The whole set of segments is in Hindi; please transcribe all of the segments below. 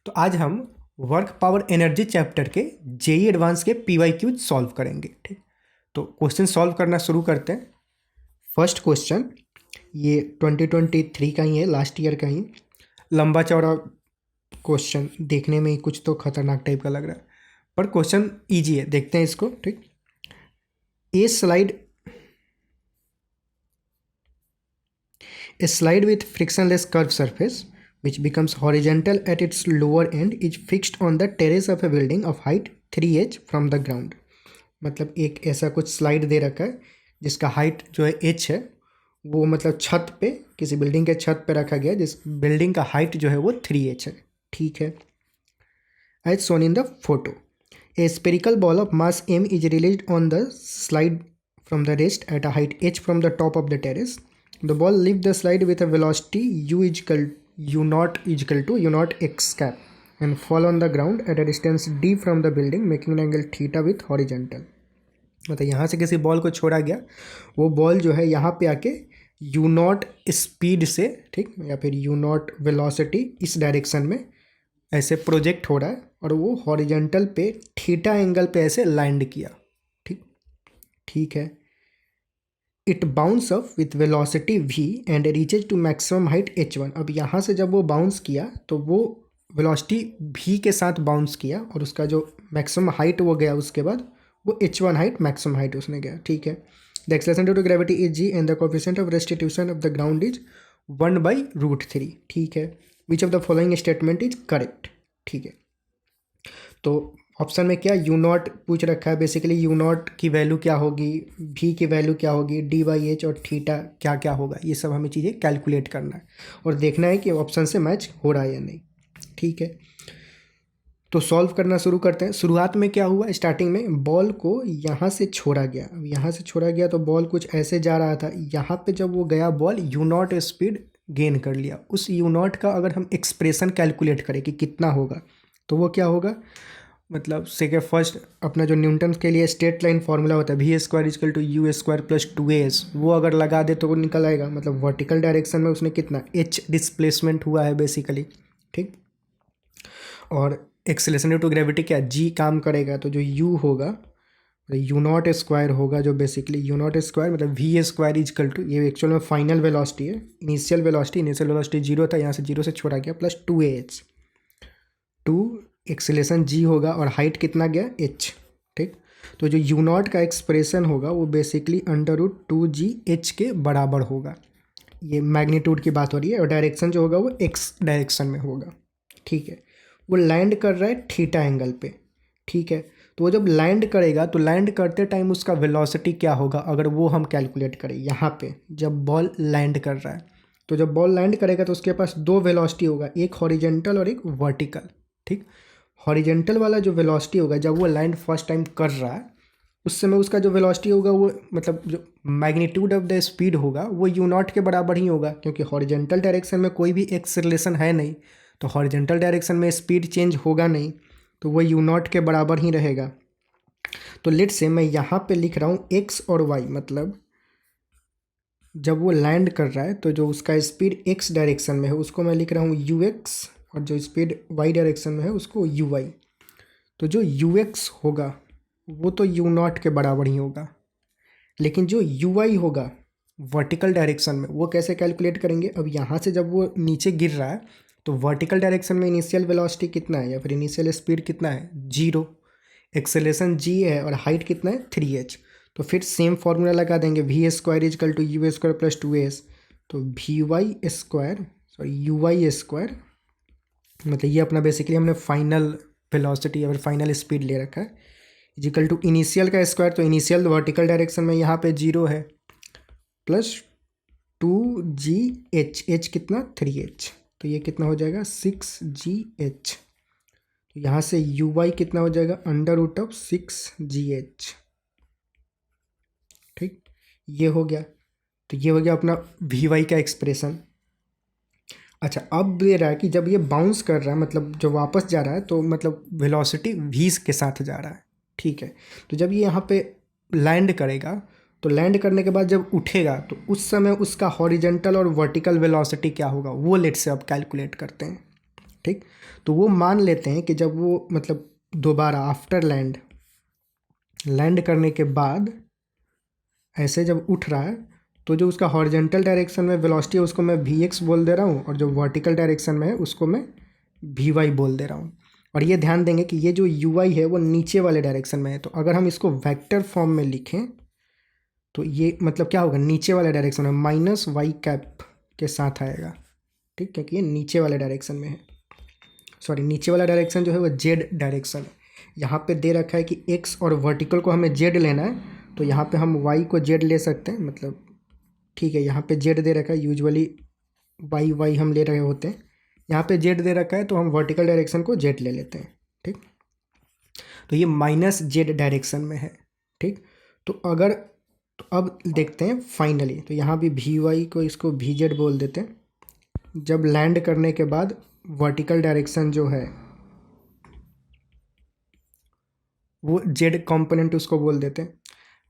तो आज हम वर्क पावर एनर्जी चैप्टर के जेई एडवांस के पीवाईक्यूज सॉल्व करेंगे। ठीक, तो क्वेश्चन सॉल्व करना शुरू करते हैं। फर्स्ट क्वेश्चन ये 2023 का ही है, लास्ट ईयर का ही। लंबा चौड़ा क्वेश्चन, देखने में ही कुछ तो खतरनाक टाइप का लग रहा है, पर क्वेश्चन इजी है। देखते हैं इसको। ठीक, a slide with frictionless curve surface which becomes horizontal at its lower end is fixed on the terrace of a building of height 3h from the ground। मतलब एक ऐसा कुछ स्लाइड दे रखा है जिसका हाइट जो है h है, वो मतलब छत पे, किसी बिल्डिंग के छत पे रखा गया जिस बिल्डिंग का हाइट जो है वो 3h है। ठीक है, as shown in the photo a spherical ball of mass m is released on the slide from the rest at a height h from the top of the terrace। The ball leaves the slide with a velocity u naught is equal to u naught x cap and fall on the ground at a distance d from the building making an angle theta with horizontal। मतलब यहाँ से किसी बॉल को छोड़ा गया, वो बॉल जो है यहाँ पे आके u नॉट स्पीड से, ठीक, या फिर u नॉट वेलोसिटी इस डायरेक्शन में ऐसे प्रोजेक्ट हो रहा है और वो हॉरिजेंटल पे थीटा एंगल पे ऐसे लैंड किया। ठीक, ठीक है। It bounce up with velocity v and reaches to maximum height h1। अब यहाँ से जब वो बाउंस किया तो वो वेलोसिटी v के साथ बाउंस किया और उसका जो मैक्सिमम हाइट वो गया, उसके बाद वो h1 हाइट, मैक्सिमम हाइट उसने गया। ठीक है। The acceleration due to gravity is g and the coefficient of restitution of the ground is 1/√3। ठीक है। Which of the following statement is correct. ठीक है, तो ऑप्शन में क्या यू नॉट पूछ रखा है। बेसिकली यू नॉट की वैल्यू क्या होगी, भी की वैल्यू क्या होगी, dy/h और थीटा क्या क्या होगा, ये सब हमें चीज़ें कैलकुलेट करना है और देखना है कि ऑप्शन से मैच हो रहा है या नहीं। ठीक है, तो सॉल्व करना शुरू करते हैं। शुरुआत में क्या हुआ, स्टार्टिंग में बॉल को यहाँ से छोड़ा गया। अब यहाँ से छोड़ा गया तो बॉल कुछ ऐसे जा रहा था। यहाँ पे जब वो गया ball you not speed gain कर लिया। उस यू नॉट का अगर हम एक्सप्रेशन कैलकुलेट करें कि कितना होगा, तो वो क्या होगा, मतलब सेकेंड फर्स्ट अपना जो न्यूटन के लिए स्ट्रेट लाइन फार्मूला होता है v² equal to u² plus 2as, वो अगर लगा दे तो वो निकल आएगा। मतलब वर्टिकल डायरेक्शन में उसने कितना h डिस्प्लेसमेंट हुआ है बेसिकली। ठीक, और एक्सेलरेशन ड्यू टू ग्रेविटी क्या, g काम करेगा, तो जो u होगा यू नॉट स्क्वायर होगा, जो बेसिकली यू नॉट स्क्वायर मतलब v² इक्वल टू, ये एक्चुअल में फाइनल वेलोसिटी है, इनिशियल वेलोसिटी 0 था, यहाँ से 0 से छोड़ा गया, प्लस 2ah। 2 एक्सेलेरेशन g होगा और हाइट कितना गया h। ठीक, तो जो u नॉट का एक्सप्रेशन होगा वो बेसिकली √2gh के बराबर होगा। ये मैग्नीट्यूड की बात हो रही है और डायरेक्शन जो होगा वो x डायरेक्शन में होगा। ठीक है, वो लैंड कर रहा है थीटा एंगल पे। ठीक है, तो वो जब लैंड करेगा तो लैंड करते टाइम उसका वेलोसिटी क्या होगा, अगर वो हम कैलकुलेट करें यहाँ पे जब बॉल लैंड कर रहा है, तो जब बॉल लैंड करेगा तो उसके पास दो वेलोसिटी होगा, एक हॉरिजेंटल और एक वर्टिकल। ठीक, हॉरिजेंटल वाला जो वेलोसिटी होगा जब वो लैंड फर्स्ट टाइम कर रहा है, उस समय उसका जो वेलोसिटी होगा वो मतलब जो मैग्नीट्यूड ऑफ द स्पीड होगा वो यू नॉट के बराबर ही होगा, क्योंकि हॉरिजेंटल डायरेक्शन में कोई भी एक्सेलरेशन है नहीं, तो हॉरिजेंटल डायरेक्शन में स्पीड चेंज होगा नहीं, तो वो यू नॉट के बराबर ही रहेगा। तो लेट से मैं यहाँ पे लिख रहा हूँ x और y, मतलब जब वो लैंड कर रहा है तो जो उसका स्पीड x डायरेक्शन में है उसको मैं लिख रहा हूँ ux, और जो स्पीड y डायरेक्शन में है उसको uy। तो जो ux होगा वो तो u नॉट के बराबर ही होगा, लेकिन जो uy होगा वर्टिकल डायरेक्शन में वो कैसे कैलकुलेट करेंगे। अब यहाँ से जब वो नीचे गिर रहा है तो वर्टिकल डायरेक्शन में इनिशियल वेलोसिटी कितना है या फिर इनिशियल स्पीड कितना है, 0, एक्सेलरेशन g है और हाइट कितना है 3h। तो फिर सेम फार्मूला लगा देंगे v² equal to u² plus 2as, तो uy² मतलब ये अपना बेसिकली हमने फाइनल वेलोसिटी या फिर फाइनल स्पीड ले रखा है, इक्वल टू इनिशियल का स्क्वायर, तो इनिशियल वर्टिकल डायरेक्शन में यहाँ पे 0 है, प्लस 2gh, h कितना 3h, तो ये कितना हो जाएगा 6gh। तो यहाँ से uy कितना हो जाएगा √6gh। ठीक, ये हो गया। तो ये हो गया अपना vy का एक्सप्रेशन। अच्छा, अब ये रहा है कि जब ये बाउंस कर रहा है, मतलब जो वापस जा रहा है, तो मतलब वेलोसिटी v के साथ जा रहा है। ठीक है, तो जब ये यहाँ पे लैंड करेगा तो लैंड करने के बाद जब उठेगा तो उस समय उसका हॉरिजेंटल और वर्टिकल वेलोसिटी क्या होगा वो लेट से अब कैलकुलेट करते हैं। ठीक। तो वो मान लेते हैं कि जब वो मतलब दोबारा आफ्टर लैंड करने के बाद ऐसे जब उठ रहा है तो जो उसका हॉरिजेंटल डायरेक्शन में वेलोसिटी है उसको मैं वी एक्स बोल दे रहा हूँ, और जो वर्टिकल डायरेक्शन में है उसको मैं वी वाई बोल दे रहा हूँ। और ये ध्यान देंगे कि ये जो यू आई है वो नीचे वाले डायरेक्शन में है, तो अगर हम इसको वेक्टर फॉर्म में लिखें तो ये मतलब क्या होगा, नीचे वाले डायरेक्शन में माइनस वाई कैप के साथ आएगा, ठीक, क्योंकि ये नीचे वाले डायरेक्शन में है। सॉरी, नीचे वाला डायरेक्शन जो है वो जेड डायरेक्शन है। यहाँ पे दे रखा है कि एक्स और वर्टिकल को हमें जेड लेना है, तो यहाँ पे हम वाई को जेड ले सकते हैं, मतलब ठीक है। यहाँ पे जेड दे रखा है, यूजुअली वाई वाई हम ले रहे होते हैं, यहाँ पे जेड दे रखा है तो हम वर्टिकल डायरेक्शन को जेड ले लेते हैं, ठीक। तो ये माइनस जेड डायरेक्शन में है, ठीक। तो अगर तो अब देखते हैं फाइनली, तो यहाँ भी वी वाई को इसको वी जेड बोल देते हैं। जब लैंड करने के बाद वर्टिकल डायरेक्शन जो है वो जेड कंपोनेंट उसको बोल देते हैं।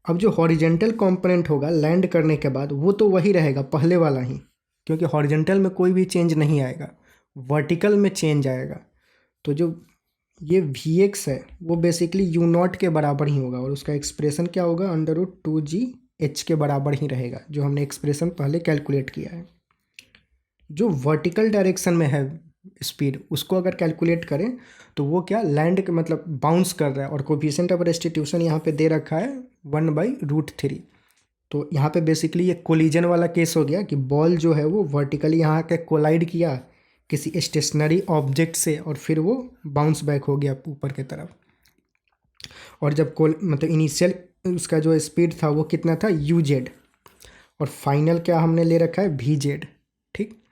अब जो हॉरिजेंटल कंपोनेंट होगा लैंड करने के बाद वो तो वही रहेगा पहले वाला ही, क्योंकि हॉरिजेंटल में कोई भी चेंज नहीं आएगा, वर्टिकल में चेंज आएगा। तो जो ये वी एक्स है वो बेसिकली यू नॉट के बराबर ही होगा, और उसका एक्सप्रेशन क्या होगा, अंडर रूट 2g के बराबर ही रहेगा, जो हमने एक्सप्रेशन पहले कैलकुलेट किया है। जो वर्टिकल डायरेक्शन में है स्पीड उसको अगर कैलकुलेट करें तो वो क्या लैंड के मतलब बाउंस कर रहा है, और कोफिशिएंट ऑफ रेस्टिट्यूशन यहाँ पे दे रखा है 1/√3। तो यहाँ पे बेसिकली ये कोलिजन वाला केस हो गया कि बॉल जो है वो वर्टिकली यहाँ के कोलाइड किया किसी स्टेशनरी ऑब्जेक्ट से, और फिर वो बाउंस बैक हो गया ऊपर की तरफ। और जब मतलब इनिशियल उसका जो स्पीड था वो कितना था यू जेड, और फाइनल क्या हमने ले रखा है वी जेड, ठीक।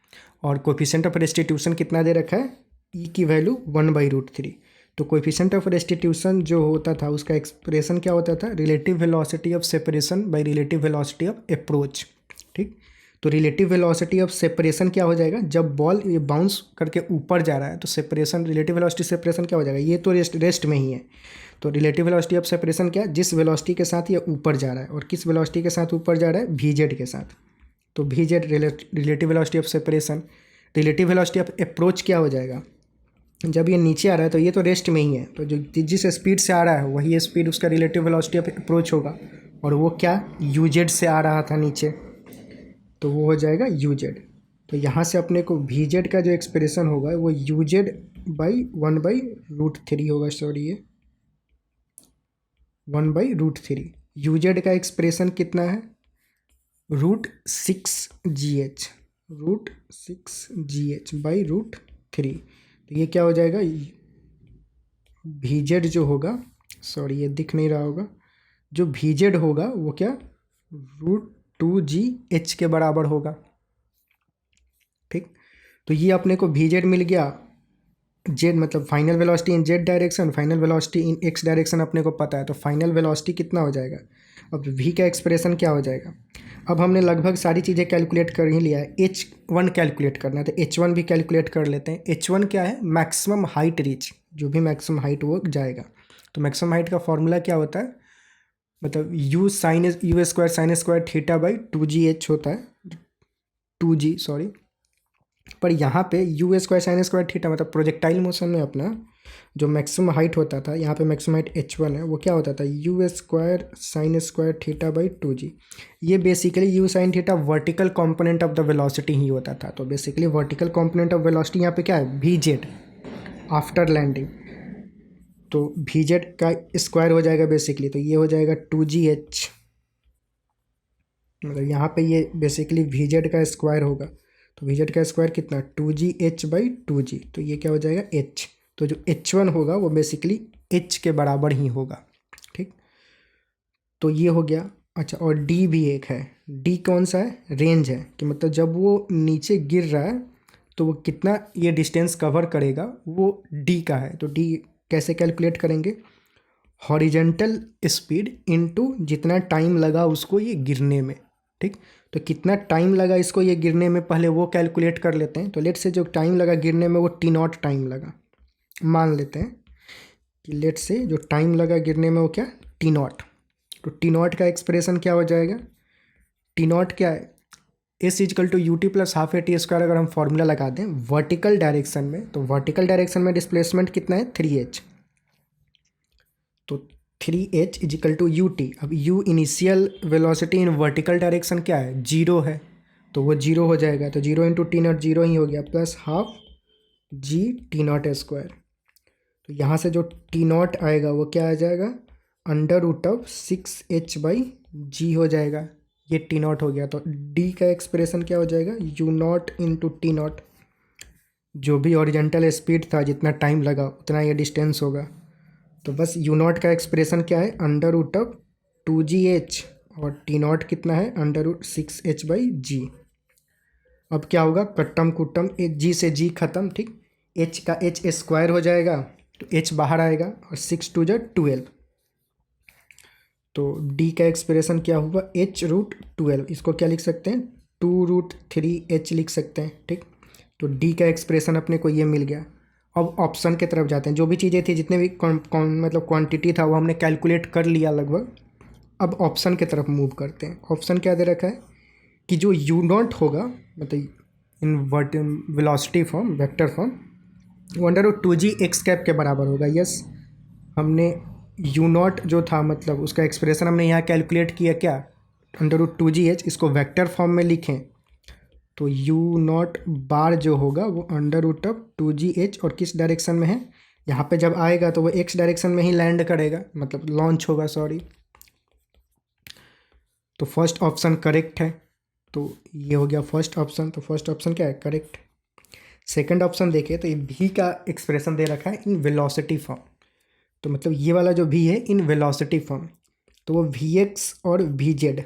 और कोफिशिएंट ऑफ रेस्टिट्यूशन कितना दे रखा है, ई की वैल्यू 1/√3। तो कोफिशिएंट ऑफ रेस्टिट्यूशन जो होता था उसका एक्सप्रेशन क्या होता था, relative velocity of separation by relative velocity of approach, ठीक। तो रिलेटिव वेलोसिटी ऑफ सेपरेशन क्या हो जाएगा, जब बॉल ये बाउंस करके ऊपर जा रहा है तो सेपरेशन रिलेटिव वेलोसिटी सेपरेशन क्या हो जाएगा, ये तो रेस्ट में ही है। तो रिलेटिव वेलोसिटी ऑफ सेपरेशन क्या, जिस वेलोसिटी के साथ ये ऊपर जा रहा है, और किस वेलोसिटी के साथ ऊपर जा रहा है, वी जेड के साथ। तो v Z relative velocity of separation. Relative velocity of approach क्या हो जाएगा, जब ये नीचे आ रहा है तो ये तो रेस्ट में ही है, तो जो जिस स्पीड से आ रहा है वही स्पीड उसका रिलेटिव वेलोसिटी ऑफ अप्रोच होगा, और वो क्या यू जेड से आ रहा था नीचे, तो वो हो जाएगा यू जेड। तो यहाँ से अपने को वी जेड का जो एक्सप्रेशन होगा वो यू जेड बाई 1/√3 होगा। सॉरी, ये 1/√3। यू जेड का एक्सप्रेशन कितना है, √6gh, √6gh/√3। तो ये क्या हो जाएगा, वी जेड जो होगा, सॉरी ये दिख नहीं रहा होगा, जो वी जेड होगा वो क्या √2gh के बराबर होगा, ठीक। तो ये अपने को वी जेड मिल गया, जेड मतलब फाइनल वेलोसिटी इन जेड डायरेक्शन, फाइनल वेलोसिटी इन एक्स डायरेक्शन अपने को पता है, तो फाइनल वेलोसिटी कितना हो जाएगा। अब वी का एक्सप्रेशन क्या हो जाएगा, अब हमने लगभग सारी चीज़ें कैलकुलेट कर ही लिया है, h1 कैलकुलेट करना है तो h1 भी कैलकुलेट कर लेते हैं। h1 क्या है, मैक्सिमम हाइट रीच, जो भी मैक्सिमम हाइट वो जाएगा। तो मैक्सिमम हाइट का फॉर्मूला क्या होता है, मतलब यू स्क्वायर साइन स्क्वायर थीटा/2gh होता है, 2g सॉरी। पर यहाँ पे you square sine square theta मतलब प्रोजेक्टाइल मोशन में अपना जो मैक्सिमम हाइट होता था, यहाँ पे मैक्सिमम हाइट h1 है, वो क्या होता था यू स्क्वायर साइन स्क्वायर थीटा/2g। ये basically u sine theta vertical component of the velocity ही होता था। तो basically vertical component of velocity यहाँ पे क्या है वी जेड आफ्टर लैंडिंग, तो वी जेड का स्क्वायर हो जाएगा बेसिकली, तो ये हो जाएगा 2gh, मतलब यहाँ पे ये बेसिकली वी जेड का स्क्वायर होगा। तो वी जेड का स्क्वायर कितना 2gh/2g, तो ये क्या हो जाएगा h। तो जो h1 होगा वो बेसिकली h के बराबर ही होगा, ठीक। तो ये हो गया। अच्छा, और d भी एक है, d कौन सा है, रेंज है, कि मतलब जब वो नीचे गिर रहा है तो वो कितना ये डिस्टेंस कवर करेगा वो d का है। तो d कैसे कैलकुलेट करेंगे, हॉरिजेंटल स्पीड इनटू जितना टाइम लगा उसको ये गिरने में, ठीक। तो कितना टाइम लगा इसको ये गिरने में पहले वो कैलकुलेट कर लेते हैं। तो लेट से जो टाइम लगा गिरने में वो t0 टाइम लगा, मान लेते हैं कि लेट से जो टाइम लगा गिरने में वो क्या t0। तो t0 का एक्सप्रेशन क्या हो जाएगा, t0 क्या है S equal to U T plus half A T square अगर हम फॉर्मूला लगा दें वर्टिकल डायरेक्शन में, तो वर्टिकल डायरेक्शन में डिस्प्लेसमेंट कितना है 3h, तो 3h equal to U T. अब u initial velocity in vertical direction क्या है 0 है, तो वो 0 हो जाएगा, तो 0 इंटू टी नॉट 0 ही हो गया, plus half G T not square. तो यहाँ से जो टी नॉट आएगा वो क्या आ जाएगा अंडर रूट ऑफ 6h/g हो जाएगा, ये टी नॉट हो गया। तो डी का एक्सप्रेशन क्या हो जाएगा you not into T not, जो भी ओरिजेंटल स्पीड था जितना टाइम लगा उतना ये डिस्टेंस होगा। तो बस यू नॉट का एक्सप्रेशन क्या है अंडर रूट ऑफ 2gh, और टी नॉट कितना है अंडर रूट 6h/g। अब क्या होगा कट्टम कुट्टम जी से जी खत्म, ठीक, h का h स्क्वायर हो जाएगा, तो h बाहर आएगा, और 6×2 = 12। तो d का एक्सप्रेशन क्या हुआ h√12, इसको क्या लिख सकते हैं 2√3h लिख सकते हैं, ठीक। तो d का एक्सप्रेशन अपने को ये मिल गया। अब ऑप्शन की तरफ जाते हैं, जो भी चीज़ें थी जितने भी मतलब क्वांटिटी था वो हमने कैलकुलेट कर लिया लगभग। अब ऑप्शन की तरफ मूव करते हैं। ऑप्शन क्या दे रखा है कि जो यू नॉट होगा मतलब in velocity form vector form वो अंडर रूट 2g(x) के बराबर होगा। यस, हमने यू नॉट जो था मतलब उसका एक्सप्रेशन हमने यहाँ कैलकुलेट किया क्या अंडर रूट 2gh, इसको वेक्टर फॉर्म में लिखें तो यू नॉट बार जो होगा वो अंडर रूट ऑफ 2gh, और किस डायरेक्शन में है यहाँ पे जब आएगा तो वो x डायरेक्शन में ही लैंड करेगा, मतलब लॉन्च होगा, सॉरी। तो फर्स्ट ऑप्शन करेक्ट है, तो ये हो गया फर्स्ट ऑप्शन। तो फर्स्ट ऑप्शन क्या है करेक्ट। सेकंड ऑप्शन देखें तो ये भी का एक्सप्रेशन दे रखा है इन वेलोसिटी फॉर्म, तो मतलब ये वाला जो भी है इन वेलोसिटी फॉर्म, तो वो Vx और Vz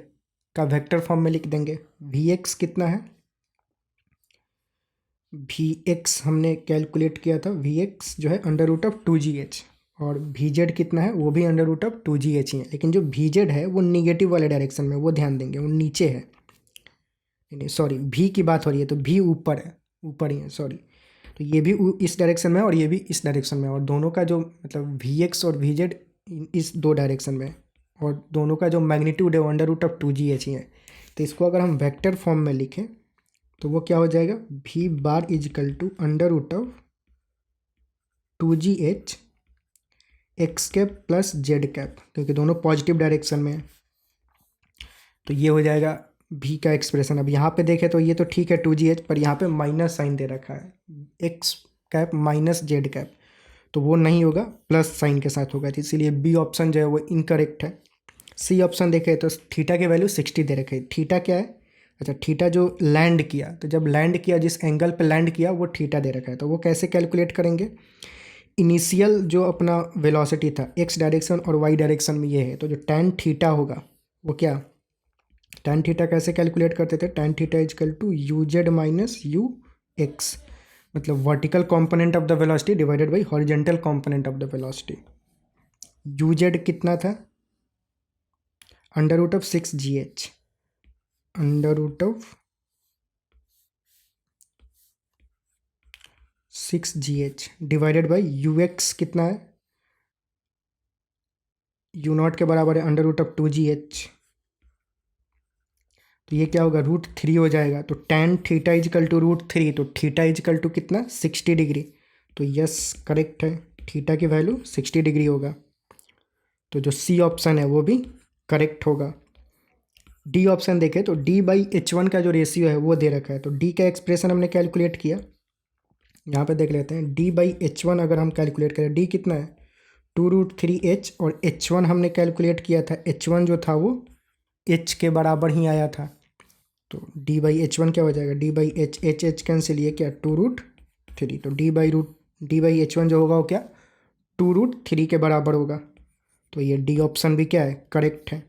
का वेक्टर फॉर्म में लिख देंगे। Vx कितना है Vx हमने कैलकुलेट किया था, Vx जो है अंडर रूट ऑफ 2gh, और Vz कितना है वो भी अंडर रूट ऑफ 2gh ही है, लेकिन जो Vz है वो निगेटिव वाले डायरेक्शन में, वो ध्यान देंगे, वो नीचे है, नहीं सॉरी V की बात हो रही है तो V ऊपर है, ऊपर ही है सॉरी। तो ये भी इस डायरेक्शन में और ये भी इस डायरेक्शन में, और दोनों का जो मतलब Vx और Vz इस दो डायरेक्शन में, और दोनों का जो मैग्नीट्यूड है वो अंडर रूट ऑफ 2gh ही है। तो इसको अगर हम वेक्टर फॉर्म में लिखें तो वो क्या हो जाएगा V bar equal to under root of 2gh x cap plus z cap, क्योंकि दोनों पॉजिटिव डायरेक्शन में है। तो ये हो जाएगा v का एक्सप्रेशन। अब यहाँ पे देखें तो ये तो ठीक है 2gh, पर यहाँ पे माइनस साइन दे रखा है x cap minus z cap, तो वो नहीं होगा, प्लस साइन के साथ होगा, तो इसीलिए बी ऑप्शन जो है वो इनकरेक्ट है। सी ऑप्शन देखें तो थीटा की वैल्यू 60 दे रखी है। थीटा क्या है, अच्छा थीटा जो लैंड किया, तो जब लैंड किया जिस एंगल पे लैंड किया वो थीटा दे रखा है, तो वो कैसे कैलकुलेट करेंगे। इनिशियल जो अपना वेलोसिटी था एक्स डायरेक्शन और वाई डायरेक्शन में ये है, तो जो टैन थीटा होगा वो क्या, टैन थीटा कैसे कैलकुलेट करते थे, tan theta equal to u z minus u x, मतलब vertical component of the velocity divided by horizontal component of the velocity. U z कितना था under root of 6gh, under root of 6gh divided by u x कितना है, यू नॉट के बराबर है अंडर रूट ऑफ 2gh, तो ये क्या होगा √3 हो जाएगा। तो tan थीटा इजकल टू √3, तो थीटा इजकल टू कितना 60 डिग्री, तो यस करेक्ट है, थीटा की वैल्यू 60 डिग्री होगा। तो जो सी ऑप्शन है वो भी करेक्ट होगा। डी ऑप्शन देखें तो D/H1 का जो रेशियो है वो दे रखा है, तो डी का एक्सप्रेशन हमने कैलकुलेट किया, यहाँ पे देख लेते हैं। D/H1 अगर हम कैलकुलेट करें, डी कितना है 2√3h, और H1 हमने कैलकुलेट किया था, H1 जो था वो h के बराबर ही आया था, तो D/H1 क्या हो जाएगा D/H कैंसिल, ये क्या 2√3, तो D/H1 जो होगा वो क्या 2√3 के बराबर होगा, तो ये डी ऑप्शन भी क्या है करेक्ट है।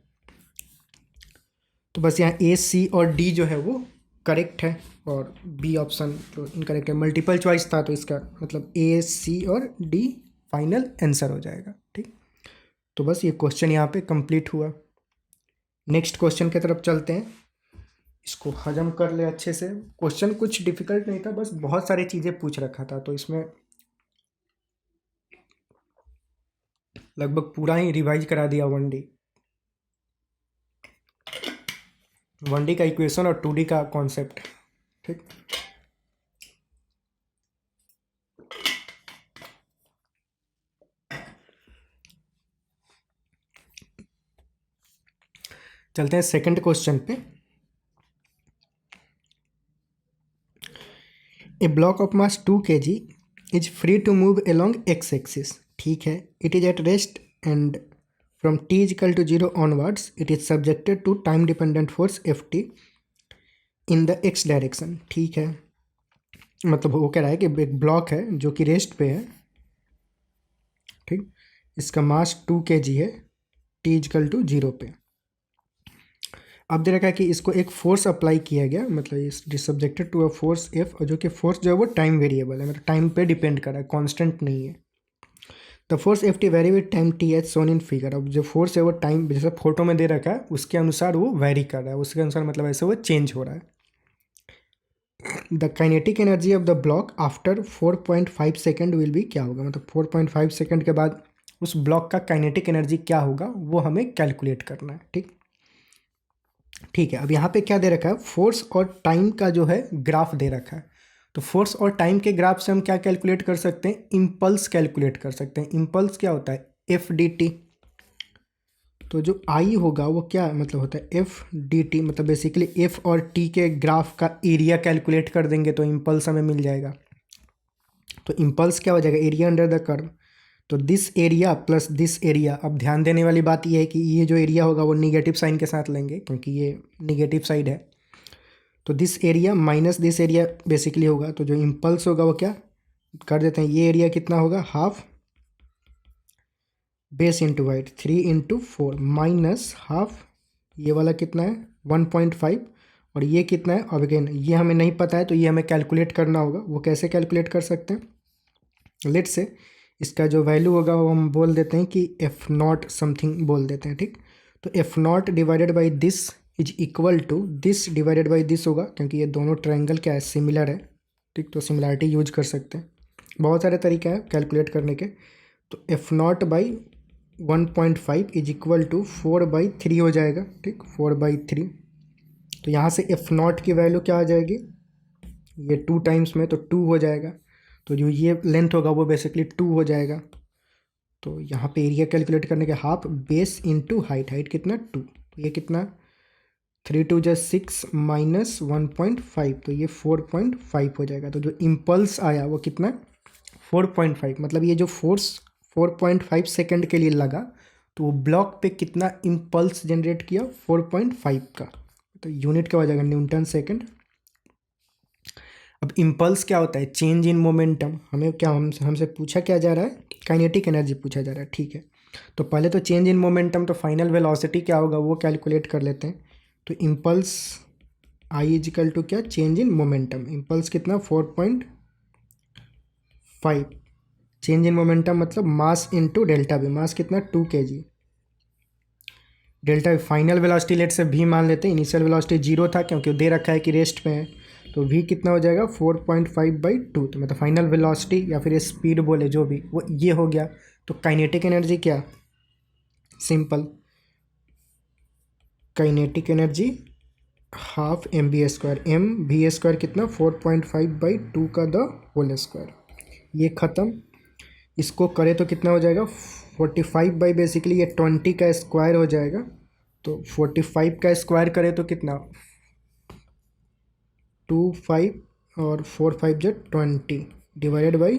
तो बस यहाँ ए सी और डी जो है वो करेक्ट है, और बी ऑप्शन जो इनकरेक्ट है, मल्टीपल चॉइस था तो इसका मतलब ए सी और डी फाइनल आंसर हो जाएगा, ठीक। तो बस ये क्वेश्चन यहाँ पे कंप्लीट हुआ। नेक्स्ट क्वेश्चन की तरफ चलते हैं, इसको हजम कर ले अच्छे से। क्वेश्चन कुछ डिफिकल्ट नहीं था, बस बहुत सारी चीज़ें पूछ रखा था, तो इसमें लगभग पूरा ही रिवाइज करा दिया 1D। 1D का इक्वेशन और 2D का कॉन्सेप्ट। ठीक, चलते हैं सेकंड क्वेश्चन पे। A block of mass 2 kg is free to move along x axis. ठीक है, it is at rest and from t is equal to 0 onwards it is subjected to time dependent force Ft in the x direction. ठीक है, मतलब वो कह रहा है कि एक ब्लॉक है जो कि रेस्ट पे है। ठीक, इसका मास 2 kg है, t इजकल टू 0 पे। अब दे रखा है कि इसको एक फोर्स अप्लाई किया गया, मतलब इस subjected to a force F, और जो कि फोर्स जो है वो टाइम वेरिएबल है, मतलब टाइम पे डिपेंड कर रहा है, कांस्टेंट नहीं है। The force Ft vary with time t as shown in figure. अब जो फोर्स है वो टाइम जैसे फोटो में दे रखा है उसके अनुसार वो वेरी कर रहा है, उसके अनुसार मतलब ऐसे वो चेंज हो रहा है। The kinetic energy of the block after 4.5 second will be, क्या होगा, मतलब 4.5 सेकेंड के बाद उस ब्लॉक का काइनेटिक एनर्जी क्या होगा वो हमें कैलकुलेट करना है। ठीक, ठीक है, अब यहाँ पे क्या दे रखा है, फोर्स और टाइम का जो है ग्राफ दे रखा है। तो फोर्स और टाइम के ग्राफ से हम क्या कैलकुलेट कर सकते हैं, इम्पल्स कैलकुलेट कर सकते हैं। इम्पल्स क्या होता है, एफ डी टी। तो जो आई होगा वो क्या मतलब होता है, एफ डी टी, मतलब बेसिकली एफ और टी के ग्राफ का एरिया कैलकुलेट कर देंगे तो इम्पल्स हमें मिल जाएगा। तो इम्पल्स क्या हो जाएगा, एरिया अंडर द कर्व। तो this area plus this area. अब ध्यान देने वाली बात यह है कि ये जो एरिया होगा वो निगेटिव साइन के साथ लेंगे क्योंकि ये निगेटिव साइड है। तो this area minus this area basically होगा। तो जो इम्पल्स होगा वो क्या कर देते हैं, ये एरिया कितना होगा, half base into white, 3 × 4 minus half, ये वाला कितना है 1.5, और ये कितना है, अब अगेन ये हमें नहीं पता है तो ये हमें कैलकुलेट करना होगा। वो कैसे कैलकुलेट कर सकते हैं, लेट से इसका जो वैल्यू होगा वो हम बोल देते हैं कि एफ नॉट समथिंग बोल देते हैं। ठीक, तो F not divided by this is equal to this divided by this होगा, क्योंकि ये दोनों ट्रायंगल क्या है, सिमिलर है। ठीक, तो सिमिलरिटी यूज कर सकते हैं, बहुत सारे तरीके हैं कैलकुलेट करने के। तो F not by 1.5 is equal to 4/3 हो जाएगा। ठीक, 4/3। तो यहाँ से एफ नॉट की वैल्यू क्या आ जाएगी, ये 2 टाइम्स में तो 2 हो जाएगा। तो जो ये लेंथ होगा वो बेसिकली 2 हो जाएगा। तो यहाँ पे एरिया कैलकुलेट करने के half base into height, height कितना 2, तो ये कितना 3 × 2 = 6 माइनस 1.5, तो ये 4.5 हो जाएगा। तो जो इम्पल्स आया वो कितना 4.5, मतलब ये जो फोर्स 4.5 सेकेंड के लिए लगा तो वो ब्लॉक पे कितना इम्पल्स जनरेट किया 4.5 का। तो यूनिट क्या हो जाएगा, न्यूटन सेकेंड। अब इम्पल्स क्या होता है, चेंज इन मोमेंटम। हमें क्या हमसे पूछा क्या जा रहा है, काइनेटिक एनर्जी पूछा जा रहा है। ठीक है, तो पहले तो चेंज इन मोमेंटम, तो फाइनल वेलोसिटी क्या होगा वो कैलकुलेट कर लेते हैं। तो इम्पल्स आई इजिकल टू क्या, चेंज इन मोमेंटम। इम्पल्स कितना 4.5, चेंज इन मोमेंटम मतलब mass into delta B, mass कितना 2 kg, delta final velocity let से भी मान लेते हैं, इनिशियल वेलोसिटी 0 था क्योंकि दे रखा है कि रेस्ट पे है। तो v कितना हो जाएगा 4.5/2, तो मतलब फाइनल वेलोसिटी या फिर स्पीड बोले जो भी वो ये हो गया। तो काइनेटिक एनर्जी क्या, simple, kinetic energy half mv², mv² कितना 4.5/2 का द होल स्क्वायर। ये ख़त्म, इसको करें तो कितना हो जाएगा 45 बेसिकली ये 20 का स्क्वायर हो जाएगा। तो 45 का स्क्वायर करें तो कितना 25 और 4×5 = 20 डिवाइडेड बाई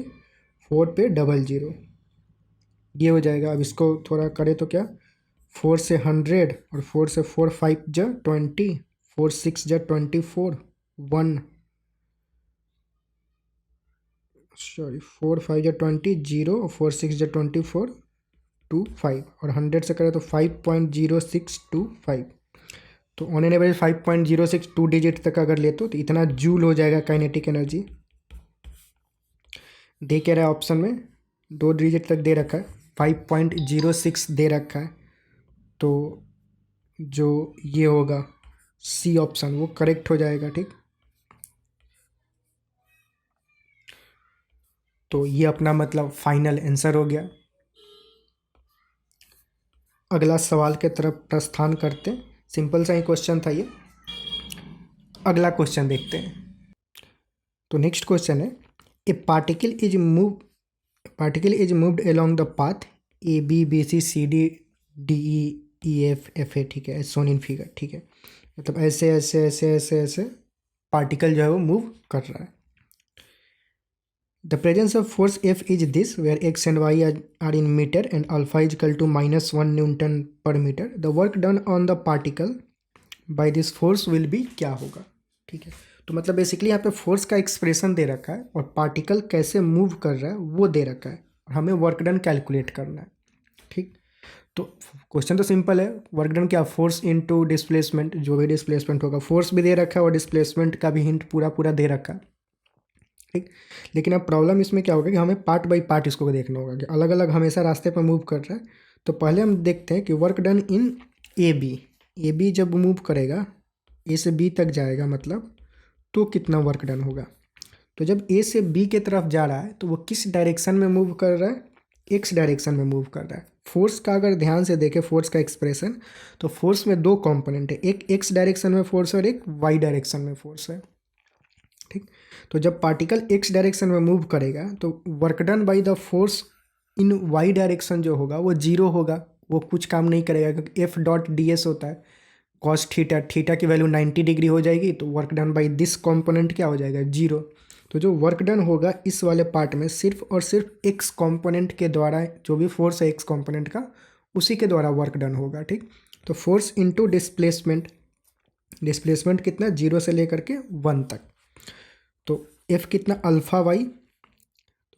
4 पे 00, ये हो जाएगा। अब इसको थोड़ा करें तो क्या 4 से 100 और 4 से 4 5 = 20, 4 6 = 24, 1 सॉरी 4 5 = 20, 0 और 4 6 = 24, 2 5 और 100 से करें तो 5.0625। तो ऑन एन एवरेज 5.062 डिजिट तक अगर ले तो इतना जूल हो जाएगा काइनेटिक एनर्जी। दे क्या रहा है ऑप्शन में, 2 डिजिट तक दे रखा है, 5.06 दे रखा है। तो जो ये होगा सी ऑप्शन वो करेक्ट हो जाएगा। ठीक, तो ये अपना मतलब फाइनल आंसर हो गया। अगला सवाल के तरफ प्रस्थान करते हैं, सिंपल सा ही क्वेश्चन था ये। अगला क्वेश्चन देखते हैं। तो नेक्स्ट क्वेश्चन है, a particle is moved along the path A B B C C D D E F F A, ठीक है, सोन इन फिगर, ठीक है, मतलब ऐसे ऐसे ऐसे ऐसे ऐसे पार्टिकल जो है वो मूव कर रहा है। The presence of force F is this where x and y are in metre and alpha is equal to -1 newton per metre. The work done on the particle by this force will be, क्या होगा, ठीक है। तो मतलब बेसिकली यहाँ पे फोर्स का एक्सप्रेशन दे रखा है और पार्टिकल कैसे मूव कर रहा है वो दे रखा है और हमें वर्क डन कैलकुलेट करना है, ठीक। तो क्वेश्चन तो सिंपल है, वर्क डन क्या, फोर्स इनटू डिस्प्लेसमेंट, जो भी डिस्प्लेसमेंट होगा, फोर्स भी दे रखा है और डिस्प्लेसमेंट का भी हिंट पूरा पूरा दे रखा है, ठीक। लेकिन अब प्रॉब्लम इसमें क्या होगा कि हमें पार्ट बाय पार्ट इसको देखना होगा कि अलग अलग हमेशा रास्ते पर मूव कर रहा है। तो पहले हम देखते हैं कि work done in A B जब मूव करेगा, ए से बी तक जाएगा मतलब, तो कितना वर्क डन होगा। तो जब ए से बी के तरफ जा रहा है तो वो किस डायरेक्शन में मूव कर रहा है, एक्स डायरेक्शन में मूव कर रहा है। फोर्स का अगर ध्यान से देखें, फोर्स का एक्सप्रेशन, तो फोर्स में दो कंपोनेंट है, एक एक्स डायरेक्शन में फोर्स और एक वाई डायरेक्शन में फोर्स है, ठीक। तो जब पार्टिकल एक्स डायरेक्शन में मूव करेगा तो work done by the force in Y direction जो होगा वो जीरो होगा, वो कुछ काम नहीं करेगा क्योंकि एफ डॉट डी एस होता है कॉस थीटा, थीटा की वैल्यू 90 डिग्री हो जाएगी, तो work done by this component क्या हो जाएगा, जीरो। तो जो वर्क डन होगा इस वाले पार्ट में सिर्फ और सिर्फ एक्स कंपोनेंट के द्वारा, जो भी फोर्स है एक्स कंपोनेंट का उसी के द्वारा वर्क डन होगा, ठीक। तो फोर्स इनटू डिस्प्लेसमेंट, डिस्प्लेसमेंट कितना, जीरो से लेकर के 1 तक, तो एफ कितना, alpha Y.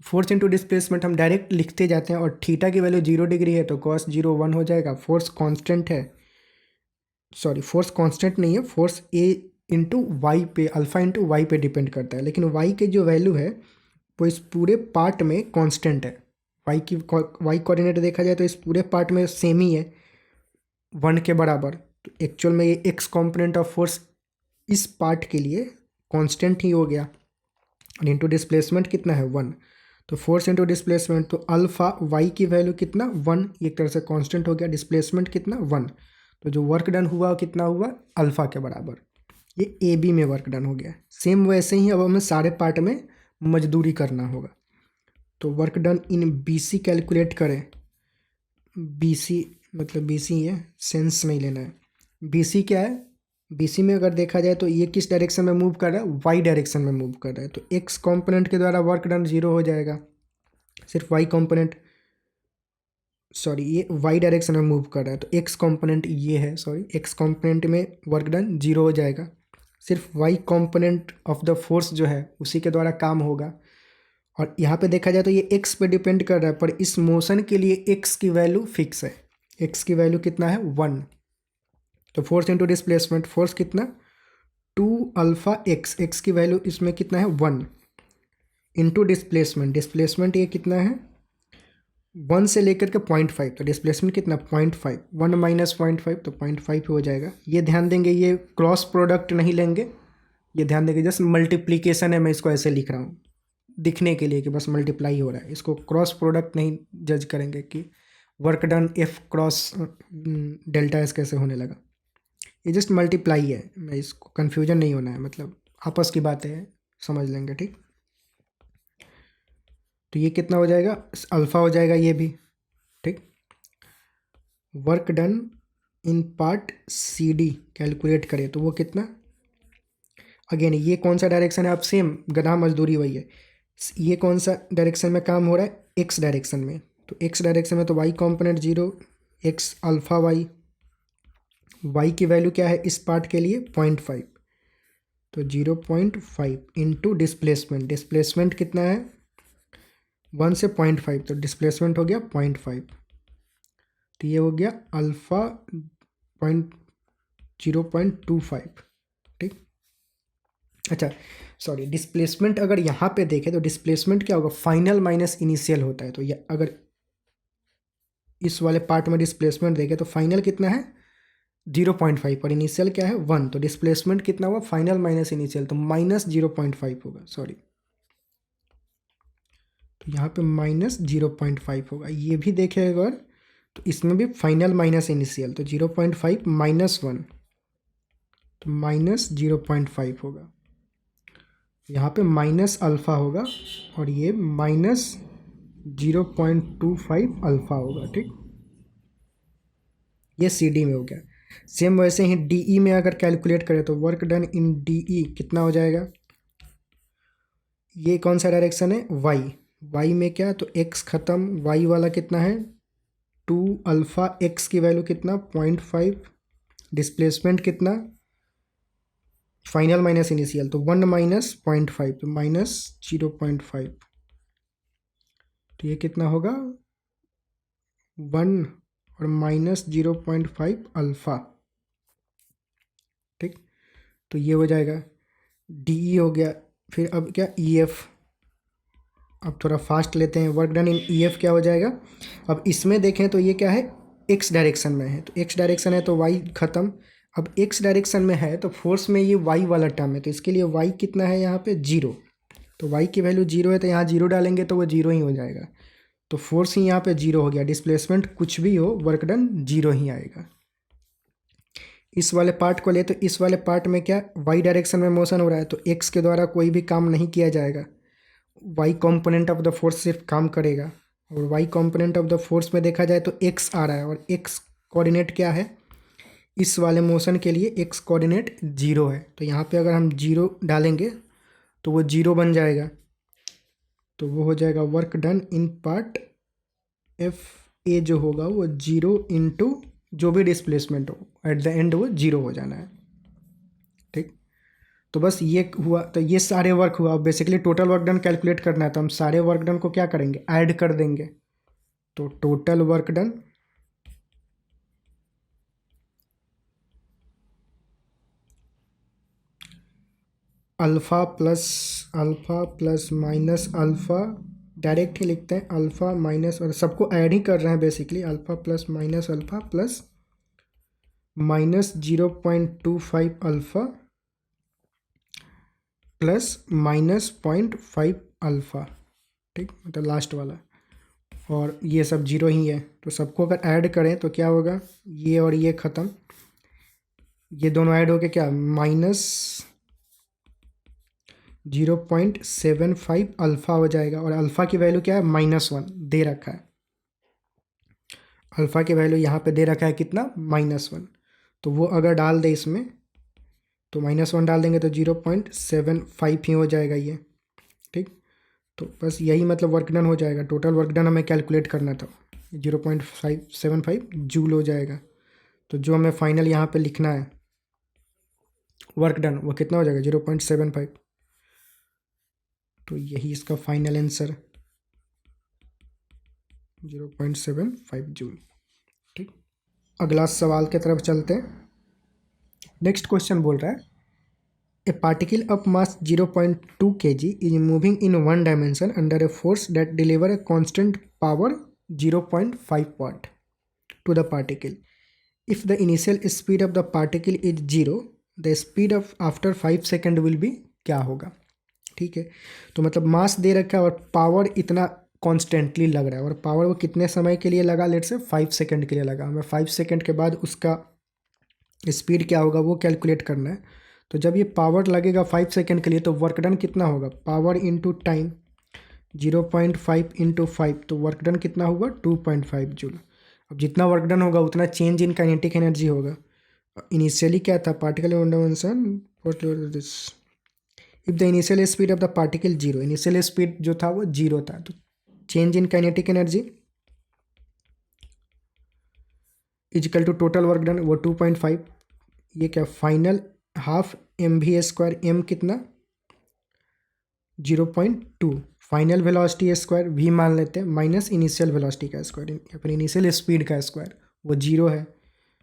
Force into displacement हम डायरेक्ट लिखते जाते हैं और थीटा की वैल्यू 0 डिग्री है तो कॉस 0 1 हो जाएगा। फोर्स कांस्टेंट है, सॉरी फोर्स कांस्टेंट नहीं है, फोर्स ए इंटू वाई पे, अल्फा इंटू वाई पे डिपेंड करता है, लेकिन वाई के जो वैल्यू है वो इस पूरे पार्ट में कांस्टेंट है। वाई कोऑर्डिनेट देखा जाए तो इस पूरे पार्ट में सेम ही है, 1 के बराबर। तो एक्चुअल में ये एक्स कॉम्पोनेंट ऑफ फोर्स इस पार्ट के लिए कांस्टेंट ही हो गया। और इंटू डिस्प्लेसमेंट कितना है, 1। तो फोर्स इंटू डिस्प्लेसमेंट, तो अल्फा वाई की वैल्यू कितना, 1, एक तरह से कांस्टेंट हो गया, डिस्प्लेसमेंट कितना, 1। तो जो वर्क डन हुआ कितना हुआ, अल्फा के बराबर। ये ए बी में वर्क डन हो गया। सेम वैसे ही अब हमें सारे पार्ट में मजदूरी करना होगा। तो work done in B C calculate करें, बी सी मतलब बी सी है, सेंस नहीं लेना है। बी सी क्या है, बी सी में अगर देखा जाए तो ये किस डायरेक्शन में मूव कर रहा है, वाई डायरेक्शन में मूव कर रहा है, तो एक्स कॉम्पोनेंट के द्वारा वर्क डन जीरो हो जाएगा, सिर्फ वाई कॉम्पोनेंट, सॉरी ये वाई डायरेक्शन में मूव कर रहा है तो एक्स कंपोनेंट ये है, सॉरी एक्स कंपोनेंट में वर्क डन जीरो हो जाएगा, सिर्फ Y component of the force जो है उसी के द्वारा काम होगा। और यहाँ पे देखा जाए तो ये एक्स पे डिपेंड कर रहा है, पर इस मोशन के लिए एक्स की वैल्यू फिक्स है, एक्स की वैल्यू कितना है, 1। तो फोर्स इंटू डिस्प्लेसमेंट, फोर्स कितना, 2 अल्फा एक्स, एक्स की वैल्यू इसमें कितना है, 1, इंटू डिस्प्लेसमेंट, डिस्प्लेसमेंट ये कितना है, 1 से लेकर के 0.5, तो डिस्प्लेसमेंट कितना, 0.5, 1 माइनस 0.5 तो 0.5 हो जाएगा। ये ध्यान देंगे, ये क्रॉस प्रोडक्ट नहीं लेंगे, ये ध्यान देंगे, जस्ट मल्टीप्लीकेशन है, मैं इसको ऐसे लिख रहा हूँ दिखने के लिए कि बस मल्टीप्लाई हो रहा है, इसको क्रॉस प्रोडक्ट नहीं जज करेंगे कि work done F cross delta S कैसे होने लगा, ये जस्ट मल्टीप्लाई है, मैं इसको कन्फ्यूजन नहीं होना है, मतलब आपस की बातें हैं, समझ लेंगे, ठीक। तो ये कितना हो जाएगा, अल्फ़ा हो जाएगा ये भी, ठीक। Work done in part C D calculate करें तो वो कितना, अगेन ये कौन सा डायरेक्शन है, अब सेम गधा मजदूरी वही है, ये कौन सा डायरेक्शन में काम हो रहा है, एक्स डायरेक्शन में, तो एक्स डायरेक्शन में तो Y component zero, X alpha Y, Y की वैल्यू क्या है इस पार्ट के लिए, 0.5, तो 0.5 इंटू डिस्प्लेसमेंट, डिस्प्लेसमेंट कितना है, 1 से 0.5, तो डिस्प्लेसमेंट हो गया 0.5, तो ये हो गया अल्फ़ा 0.25, ठीक। अच्छा सॉरी, डिस्प्लेसमेंट अगर यहाँ पे देखें तो डिस्प्लेसमेंट क्या होगा, फाइनल माइनस इनिशियल होता है, तो ये अगर इस वाले पार्ट में डिस्प्लेसमेंट देखें तो फाइनल कितना है 0.5 और इनिशियल क्या है 1, तो डिस्प्लेसमेंट कितना हुआ, फाइनल माइनस इनिशियल, तो -0.5 होगा, सॉरी, तो यहाँ पे -0.5 होगा। ये भी देखें अगर तो इसमें भी फाइनल माइनस इनिशियल, तो 0.5 -1, तो -0.5 होगा, यहाँ पे माइनस अल्फ़ा होगा और ये -0.25 अल्फ़ा होगा। ठीक, ये सी डी में हो गया। सेम वैसे ही डी ई में अगर कैलकुलेट करें तो वर्क डन इन डी ई कितना हो जाएगा, ये कौन सा डायरेक्शन है, वाई, वाई में क्या, तो एक्स ख़त्म, वाई वाला कितना है 2 अल्फ़ा, एक्स की वैल्यू कितना 0.5, डिस्प्लेसमेंट कितना फाइनल माइनस इनिशियल, तो 1 माइनस 0.5, तो -0.5, तो ये कितना होगा 1 और -0.5 अल्फ़ा। ठीक, तो ये हो जाएगा, डी ई हो गया। फिर अब क्या, ई एफ, अब थोड़ा फास्ट लेते हैं, वर्क डन इन ई एफ क्या हो जाएगा। अब इसमें देखें तो ये क्या है, एक्स डायरेक्शन में है, तो एक्स डायरेक्शन है तो वाई ख़त्म। अब एक्स डायरेक्शन में है तो फोर्स में ये वाई वाला टर्म है, तो इसके लिए वाई कितना है यहाँ पे 0, तो वाई की वैल्यू 0 है, तो यहाँ 0 डालेंगे तो वो 0 ही हो जाएगा, तो फोर्स ही यहाँ पे 0 हो गया, डिस्प्लेसमेंट कुछ भी हो वर्क डन 0 ही आएगा। इस वाले पार्ट को ले तो इस वाले पार्ट में क्या, वाई डायरेक्शन में मोशन हो रहा है, तो एक्स के द्वारा कोई भी काम नहीं किया जाएगा, Y component of the force सिर्फ काम करेगा। और Y component of the force में देखा जाए तो एक्स आ रहा है, और एक्स कोऑर्डिनेट क्या है, इस वाले मोशन के लिए एक्स कोऑर्डिनेट 0 है, तो यहाँ पे अगर हम 0 डालेंगे तो वो 0 बन जाएगा, तो वो हो जाएगा work done in part F A जो होगा वो 0 इंटू जो भी डिस्प्लेसमेंट हो, एट द एंड वो 0 हो जाना है। ठीक, तो बस ये हुआ, तो ये सारे वर्क हुआ। अब basically total work done calculate करना है, तो हम सारे वर्क डन को क्या करेंगे, ऐड कर देंगे, तो total work done alpha plus minus alpha, direct ही लिखते हैं अल्फ़ा माइनस, और सबको ऐड ही कर रहे हैं basically, alpha plus minus alpha plus -0.25 alpha plus -0.5 alpha. ठीक, मतलब लास्ट वाला, और ये सब 0 ही है, तो सबको अगर ऐड करें तो क्या होगा, ये और ये ख़त्म, ये दोनों ऐड होके क्या -0.75 अल्फ़ा हो जाएगा, और अल्फ़ा की वैल्यू क्या है -1 दे रखा है, अल्फ़ा की वैल्यू यहाँ पे दे रखा है कितना -1, तो वो अगर डाल दे इसमें तो -1 डाल देंगे तो 0.75 ही हो जाएगा ये। ठीक, तो बस यही मतलब वर्क डन हो जाएगा, टोटल वर्क डन हमें कैलकुलेट करना था, 0.575 जूल हो जाएगा, तो जो हमें फाइनल यहाँ पे लिखना है वर्क डन वो कितना हो जाएगा 0.75, तो यही इसका फाइनल आंसर 0.75 जूल। ठीक, अगला सवाल की तरफ चलते हैं। नेक्स्ट क्वेश्चन बोल रहा है a particle of mass 0.2 kg is moving in one dimension under a force that deliver a constant power 0.5 watt to the particle. If the initial speed of the particle is 0, the speed of after 5 second will be क्या होगा। ठीक है, तो मतलब मास दे रखा है और पावर इतना कॉन्स्टेंटली लग रहा है, और पावर वो कितने समय के लिए लगा, लेट से 5 सेकेंड के लिए लगा, हमें 5 सेकेंड के बाद उसका स्पीड क्या होगा वो कैलकुलेट करना है। तो जब ये पावर लगेगा 5 सेकेंड के लिए तो वर्क डन कितना होगा, पावर इंटू टाइम 0.5 इंटू 5, तो वर्क डन कितना होगा 2.5 जूल। अब जितना वर्क डन होगा उतना चेंज इन काइनेटिक एनर्जी होगा। इनिशियली क्या था, particle motion this, if the initial speed of the particle 0, initial speed जो था वो 0 था, तो change in kinetic energy equal to total work done वो 2.5, ये क्या फाइनल हाफ mv², m कितना 0.2, फाइनल वेलोसिटी स्क्वायर v मान लेते हैं माइनस इनिशियल वेलोसिटी का स्क्वायर या फिर इनिशियल स्पीड का स्क्वायर, वो 0 है,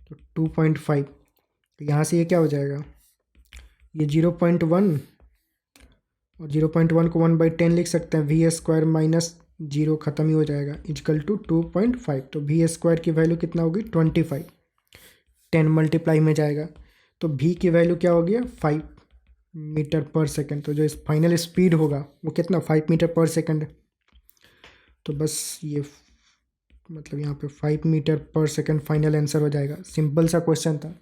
तो 2.5, तो यहाँ से ये क्या हो जाएगा, ये 0.1 और 0.1 को 1/10 लिख सकते हैं, v² माइनस 0 ख़त्म ही हो जाएगा, इजकल टू 2.5, तो v² की वैल्यू कितना होगी 25, 10 मल्टीप्लाई में जाएगा, तो v की वैल्यू क्या हो गया 5 मीटर पर सेकंड, तो जो इस फाइनल स्पीड होगा वो कितना 5 मीटर पर सेकंड, तो बस ये मतलब यहाँ पे 5 मीटर पर सेकंड फाइनल आंसर हो जाएगा। सिंपल सा क्वेश्चन था,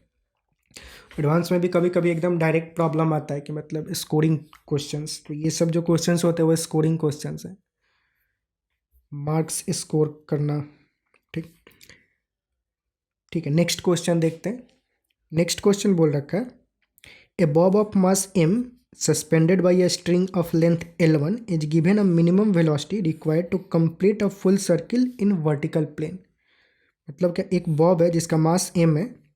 एडवांस में भी कभी कभी एकदम डायरेक्ट प्रॉब्लम आता है कि मतलब स्कोरिंग क्वेश्चंस, तो ये सब जो क्वेश्चंस होते हैं वो स्कोरिंग क्वेश्चंस हैं, मार्क्स स्कोर करना। ठीक ठीक है, नेक्स्ट क्वेश्चन देखते हैं। नेक्स्ट क्वेश्चन बोल रखा है, a bob of mass m suspended by a string of length L1 is given a minimum velocity required to complete a full circle in vertical plane। मतलब क्या, एक बॉब है जिसका मास m है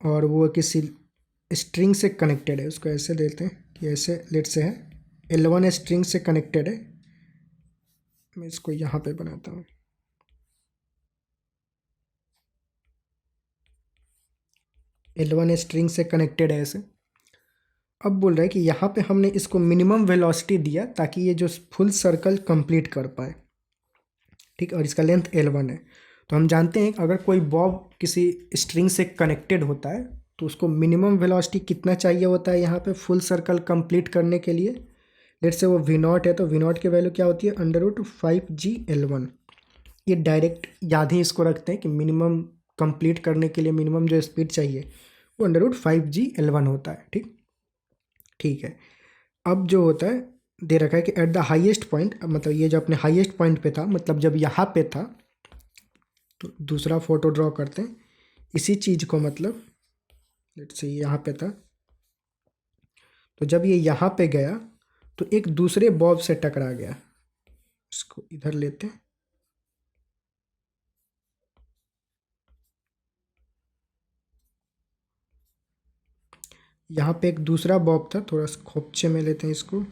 और वो किसी स्ट्रिंग से कनेक्टेड है, उसको ऐसे देते हैं कि ऐसे लेट से है L1 स्ट्रिंग से कनेक्टेड है। मैं इसको यहाँ पे बनाता हूँ, L1 स्ट्रिंग से कनेक्टेड है ऐसे। अब बोल रहा है कि यहाँ पे हमने इसको मिनिमम वेलोसिटी दिया ताकि ये जो फुल सर्कल कंप्लीट कर पाए। ठीक, और इसका लेंथ L1 है। तो हम जानते हैं अगर कोई बॉब किसी स्ट्रिंग से कनेक्टेड होता है तो उसको मिनिमम वेलोसिटी कितना चाहिए होता है यहाँ पे फुल सर्कल कंप्लीट करने के लिए। लेट से वो V0 है, तो V0 की वैल्यू क्या होती है, √5G L1। ये डायरेक्ट याद ही इसको रखते हैं कि मिनिमम कंप्लीट करने के लिए मिनिमम जो स्पीड चाहिए वो √5G L1 होता है। ठीक ठीक है, अब जो होता है दे रखा है कि एट द हाईएस्ट पॉइंट, मतलब ये जो अपने हाईएस्ट पॉइंट पे था, मतलब जब यहाँ पे था, तो दूसरा फोटो ड्रॉ करते हैं इसी चीज़ को, मतलब लेट्स से यहाँ पे था, तो जब ये यहाँ पे गया तो एक दूसरे बॉब से टकरा गया। इसको इधर लेते हैं, यहाँ पे एक दूसरा बॉब था, थोड़ा सा खोपचे में लेते हैं इसको।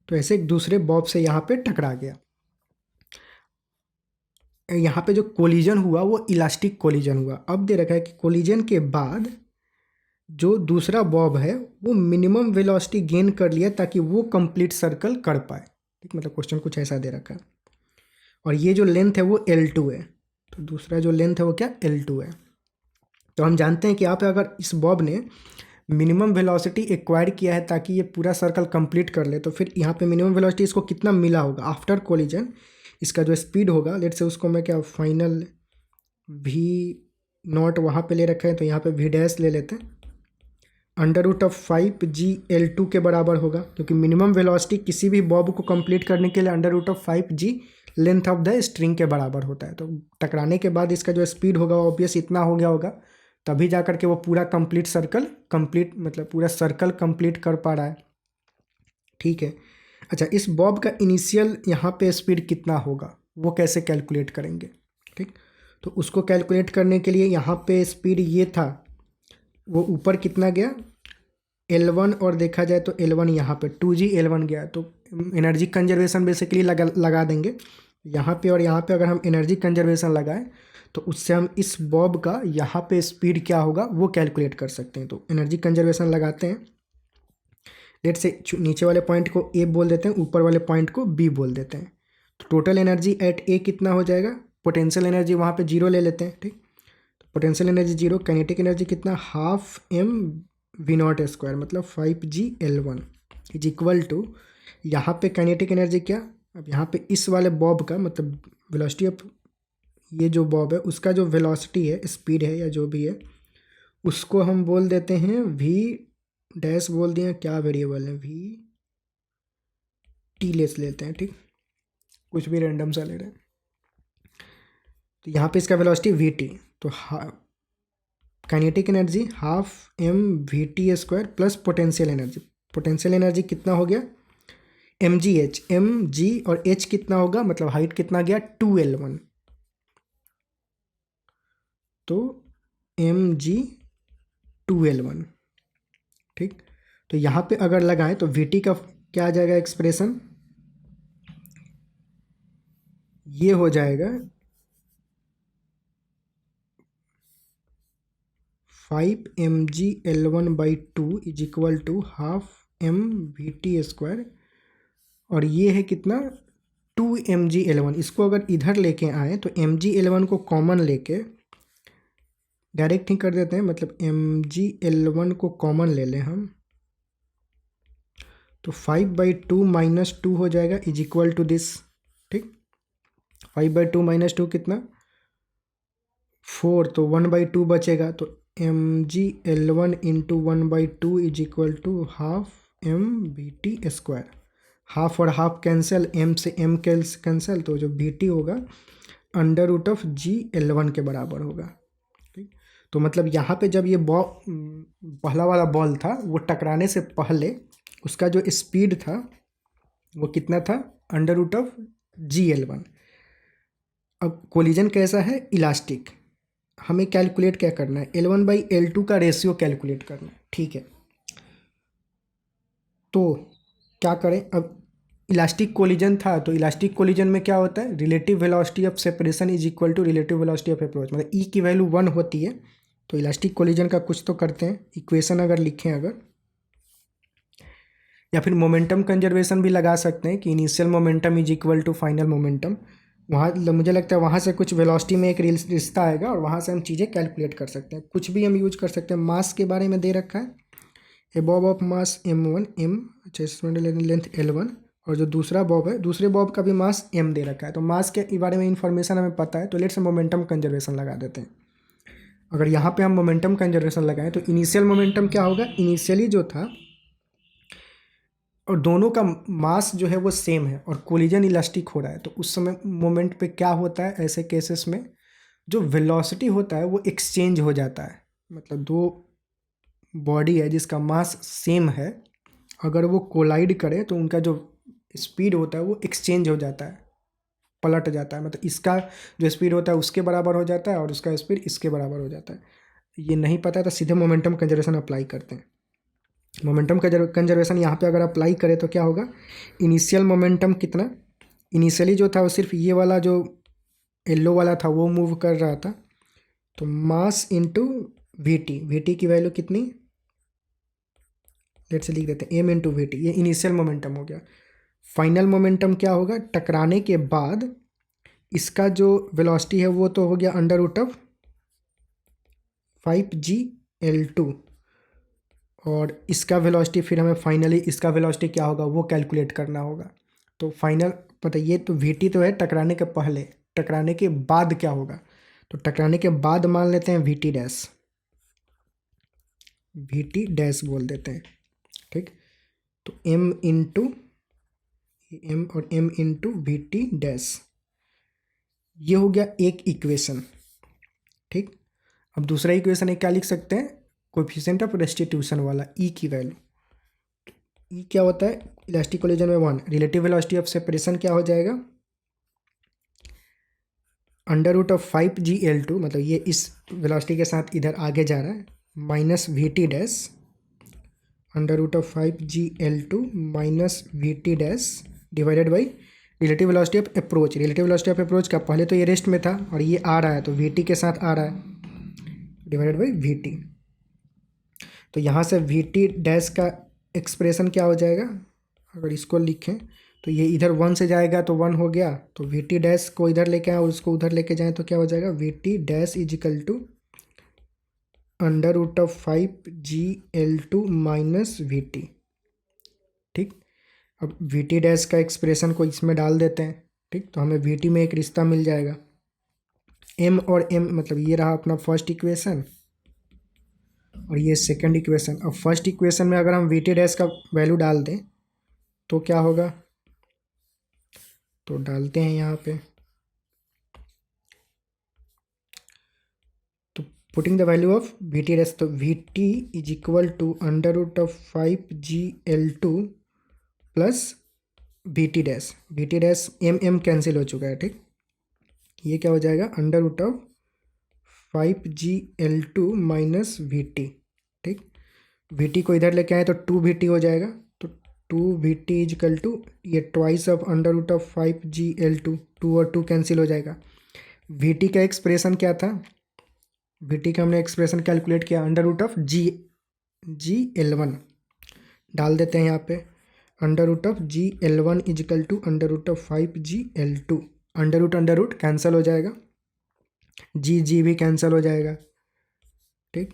तो ऐसे एक दूसरे बॉब से यहाँ पे टकरा गया। यहाँ पे जो कोलिजन हुआ वो इलास्टिक कोलिजन हुआ। अब दे रखा है कि कोलिजन के बाद जो दूसरा बॉब है वो मिनिमम वेलोसिटी गेन कर लिया ताकि वो कंप्लीट सर्कल कर पाए। ठीक, मतलब क्वेश्चन कुछ ऐसा दे रखा है, और ये जो लेंथ है वो L2 है, तो दूसरा जो लेंथ है वो क्या, L2 है। तो हम जानते हैं कि यहाँ पे अगर इस बॉब ने मिनिमम वेलोसिटी एक्वायर किया है ताकि ये पूरा सर्कल कंप्लीट कर ले, तो फिर यहाँ पे मिनिमम वेलोसिटी इसको कितना मिला होगा आफ्टर कोलिजन। इसका जो स्पीड होगा, लेट से उसको मैं क्या फाइनल V0 वहाँ पे ले रखा है, तो यहाँ पे V' ले लेते हैं, √5G L2 के बराबर होगा, क्योंकि मिनिमम वेलोसिटी किसी भी बॉब को कंप्लीट करने के लिए √5G length of the string के बराबर होता है। तो टकराने के बाद इसका जो स्पीड होगा ऑब्वियस इतना हो गया होगा, तभी जा कर के वो पूरा कंप्लीट सर्कल कंप्लीट, मतलब पूरा सर्कल कंप्लीट कर पा रहा है। ठीक है, अच्छा, इस बॉब का इनिशियल यहाँ पे स्पीड कितना होगा वो कैसे कैलकुलेट करेंगे। ठीक, तो उसको कैलकुलेट करने के लिए यहाँ पे स्पीड ये था, वो ऊपर कितना गया L1, और देखा जाए तो L1 यहाँ पे 2G L1 गया, तो एनर्जी कंजर्वेशन बेसिकली लगा देंगे यहाँ पे, और यहाँ पे अगर हम एनर्जी कंजर्वेशन लगाएं तो उससे हम इस बॉब का यहाँ पे स्पीड क्या होगा वो कैलकुलेट कर सकते हैं। तो एनर्जी कंजर्वेशन लगाते हैं, लेट से नीचे वाले पॉइंट को A बोल देते हैं, ऊपर वाले पॉइंट को B बोल देते हैं। तो टोटल एनर्जी एट A कितना हो जाएगा, पोटेंशियल एनर्जी वहाँ पे 0 ले लेते हैं। ठीक, तो पोटेंशियल एनर्जी 0, काइनेटिक एनर्जी कितना, ½ mV0² मतलब 5G L1 is equal to, यहाँ पे काइनेटिक एनर्जी क्या, अब यहाँ पे इस वाले बॉब का मतलब वेलोसिटी ऑफ ये जो बॉब है उसका जो वेलोसिटी है, स्पीड है या जो भी है, उसको हम बोल देते हैं V' बोल दिए, क्या वेरिएबल है, VT लेते हैं। ठीक, कुछ भी रैंडम सा ले रहे हैं। तो यहाँ पे इसका वेलोसिटी VT, तो kinetic energy ½ mVT² plus potential energy, potential energy कितना हो गया mgh, mg और h कितना होगा, मतलब हाइट कितना गया 2L1, तो mg 2L1। ठीक, तो यहाँ पे अगर लगाएं तो VT का क्या आ जाएगा एक्सप्रेशन, ये हो जाएगा 5mgL1/2 is equal to ½ mVT², और ये है कितना 2mgL1। इसको अगर इधर लेके आए तो mgL1 को कॉमन लेके डायरेक्ट ही कर देते हैं, मतलब mgL1 को कॉमन ले लें हम, तो 5/2 - 2 हो जाएगा इज इक्वल टू दिस। ठीक, 5/2 माइनस टू कितना 4, तो 1/2 बचेगा, तो mg L1 into 1/2 is equal to half mVT²। Half और हाफ कैंसिल, m से m कैंसिल, तो जो vt होगा √g L1 के बराबर होगा। ठीक, तो मतलब यहाँ पे जब ये पहला वाला बॉल था वो टकराने से पहले उसका जो स्पीड था वो कितना था √g L1। अब कोलिजन कैसा है, इलास्टिक। हमें कैलकुलेट क्या करना है, L1/L2 का रेशियो कैलकुलेट करना है। ठीक है, तो क्या करें, अब इलास्टिक कोलिजन था, तो इलास्टिक कोलिजन में क्या होता है, relative velocity of separation is equal to relative velocity of approach, मतलब ई की वैल्यू 1 होती है। तो इलास्टिक कोलिजन का कुछ तो करते हैं, इक्वेशन अगर लिखें अगर, या फिर मोमेंटम कंजर्वेशन भी लगा सकते हैं कि initial momentum is equal to final momentum. वहाँ मुझे लगता है वहाँ से कुछ वेलोसिटी में एक रिश्ता आएगा और वहाँ से हम चीज़ें कैलकुलेट कर सकते हैं। कुछ भी हम यूज कर सकते हैं। मास के बारे में दे रखा है, a bob of mass m1 m, अच्छा लेंथ L1, और जो दूसरा बॉब है, दूसरे बॉब का भी मास m दे रखा है। तो मास के बारे में इंफॉर्मेशन हमें पता है, तो लेट्स मोमेंटम कंजर्वेशन लगा देते हैं। अगर यहाँ पे हम मोमेंटम कंजर्वेशन लगाएं तो इनिशियल मोमेंटम क्या होगा, इनिशियली जो था और दोनों का मास जो है वो सेम है और कोलिजन इलास्टिक हो रहा है, तो उस समय मोमेंट पे क्या होता है, ऐसे केसेस में जो वेलोसिटी होता है वो एक्सचेंज हो जाता है। मतलब दो बॉडी है जिसका मास सेम है, अगर वो कोलाइड करे तो उनका जो स्पीड होता है वो एक्सचेंज हो जाता है, पलट जाता है। मतलब इसका जो स्पीड होता है उसके बराबर हो जाता है और उसका स्पीड इसके बराबर हो जाता है। ये नहीं पता है तो सीधे मोमेंटम कंजर्वेशन अप्लाई करते हैं। मोमेंटम कंजर्वेशन यहाँ पे अगर अप्लाई करें तो क्या होगा, इनिशियल मोमेंटम कितना, इनिशियली जो था वो सिर्फ ये वाला जो येलो वाला था वो मूव कर रहा था, तो मास इंटू वी टी की वैल्यू कितनी, लेट से लिख देते हैं m इंटू वी टी, ये इनिशियल मोमेंटम हो गया। फाइनल मोमेंटम क्या होगा, टकराने के बाद इसका जो वेलोसिटी है वो तो हो गया √5g L2, और इसका वेलोसिटी फिर हमें फाइनली इसका वेलोसिटी क्या होगा वो कैलकुलेट करना होगा। तो फाइनल पता, ये तो वी तो है टकराने के पहले, टकराने के बाद क्या होगा, तो टकराने के बाद मान लेते हैं वी टी डैश बोल देते हैं। ठीक, तो m और m into we T dash, ये हो गया एक इक्वेशन। ठीक, अब दूसरा इक्वेशन एक क्या लिख सकते हैं, कोएफिशिएंट ऑफ रेस्टिट्यूशन वाला, ई की वैल्यू। ई क्या होता है, इलास्टिक कोलिजन में 1, रिलेटिव वेलोसिटी ऑफ सेपरेशन क्या हो जाएगा √5g L2, मतलब ये इस वेलोसिटी के साथ इधर आगे जा रहा है, minus V T dash √5g L2 minus V T dash divided by relative velocity of approach. Relative velocity of approach का पहले तो ये रेस्ट में था और ये आ रहा है, तो वी टी के साथ आ रहा है, डिवाइडेड बाई वी टी। तो यहाँ से वी टी डैश का एक्सप्रेशन क्या हो जाएगा, अगर इसको लिखें तो ये इधर 1 से जाएगा तो 1 हो गया, तो वी टी डैश को इधर लेके आए और उसको उधर लेके जाएँ तो क्या हो जाएगा, V T dash is equal to √5g L2 minus V T. ठीक, अब वी टी डैश का एक्सप्रेशन को इसमें डाल देते हैं। ठीक, तो हमें वी टी में एक रिश्ता मिल जाएगा, m और m, मतलब ये रहा अपना फर्स्ट इक्वेशन और ये सेकंड इक्वेशन। अब फर्स्ट इक्वेशन में अगर हम वी टी डैश का वैल्यू डाल दें तो क्या होगा, तो डालते हैं यहाँ पे, तो putting the value of v T dash, तो v t is equal to √5g L2 plus v T dash m cancel हो चुका है। ठीक, ये क्या हो जाएगा √5g L2 minus V T. ठीक, वी टी को इधर लेके आए तो 2 VT हो जाएगा, तो 2 VT इजकल टू ये ट्वाइस ऑफ √5g L2, 2 और 2 कैंसिल हो जाएगा। वी टी का एक्सप्रेशन क्या था, वी टी का हमने एक्सप्रेशन कैलकुलेट किया √g L1 डाल देते हैं यहाँ पे, √g L1 equal to √5g L2, under root cancel हो जाएगा, जी भी कैंसिल हो जाएगा। ठीक,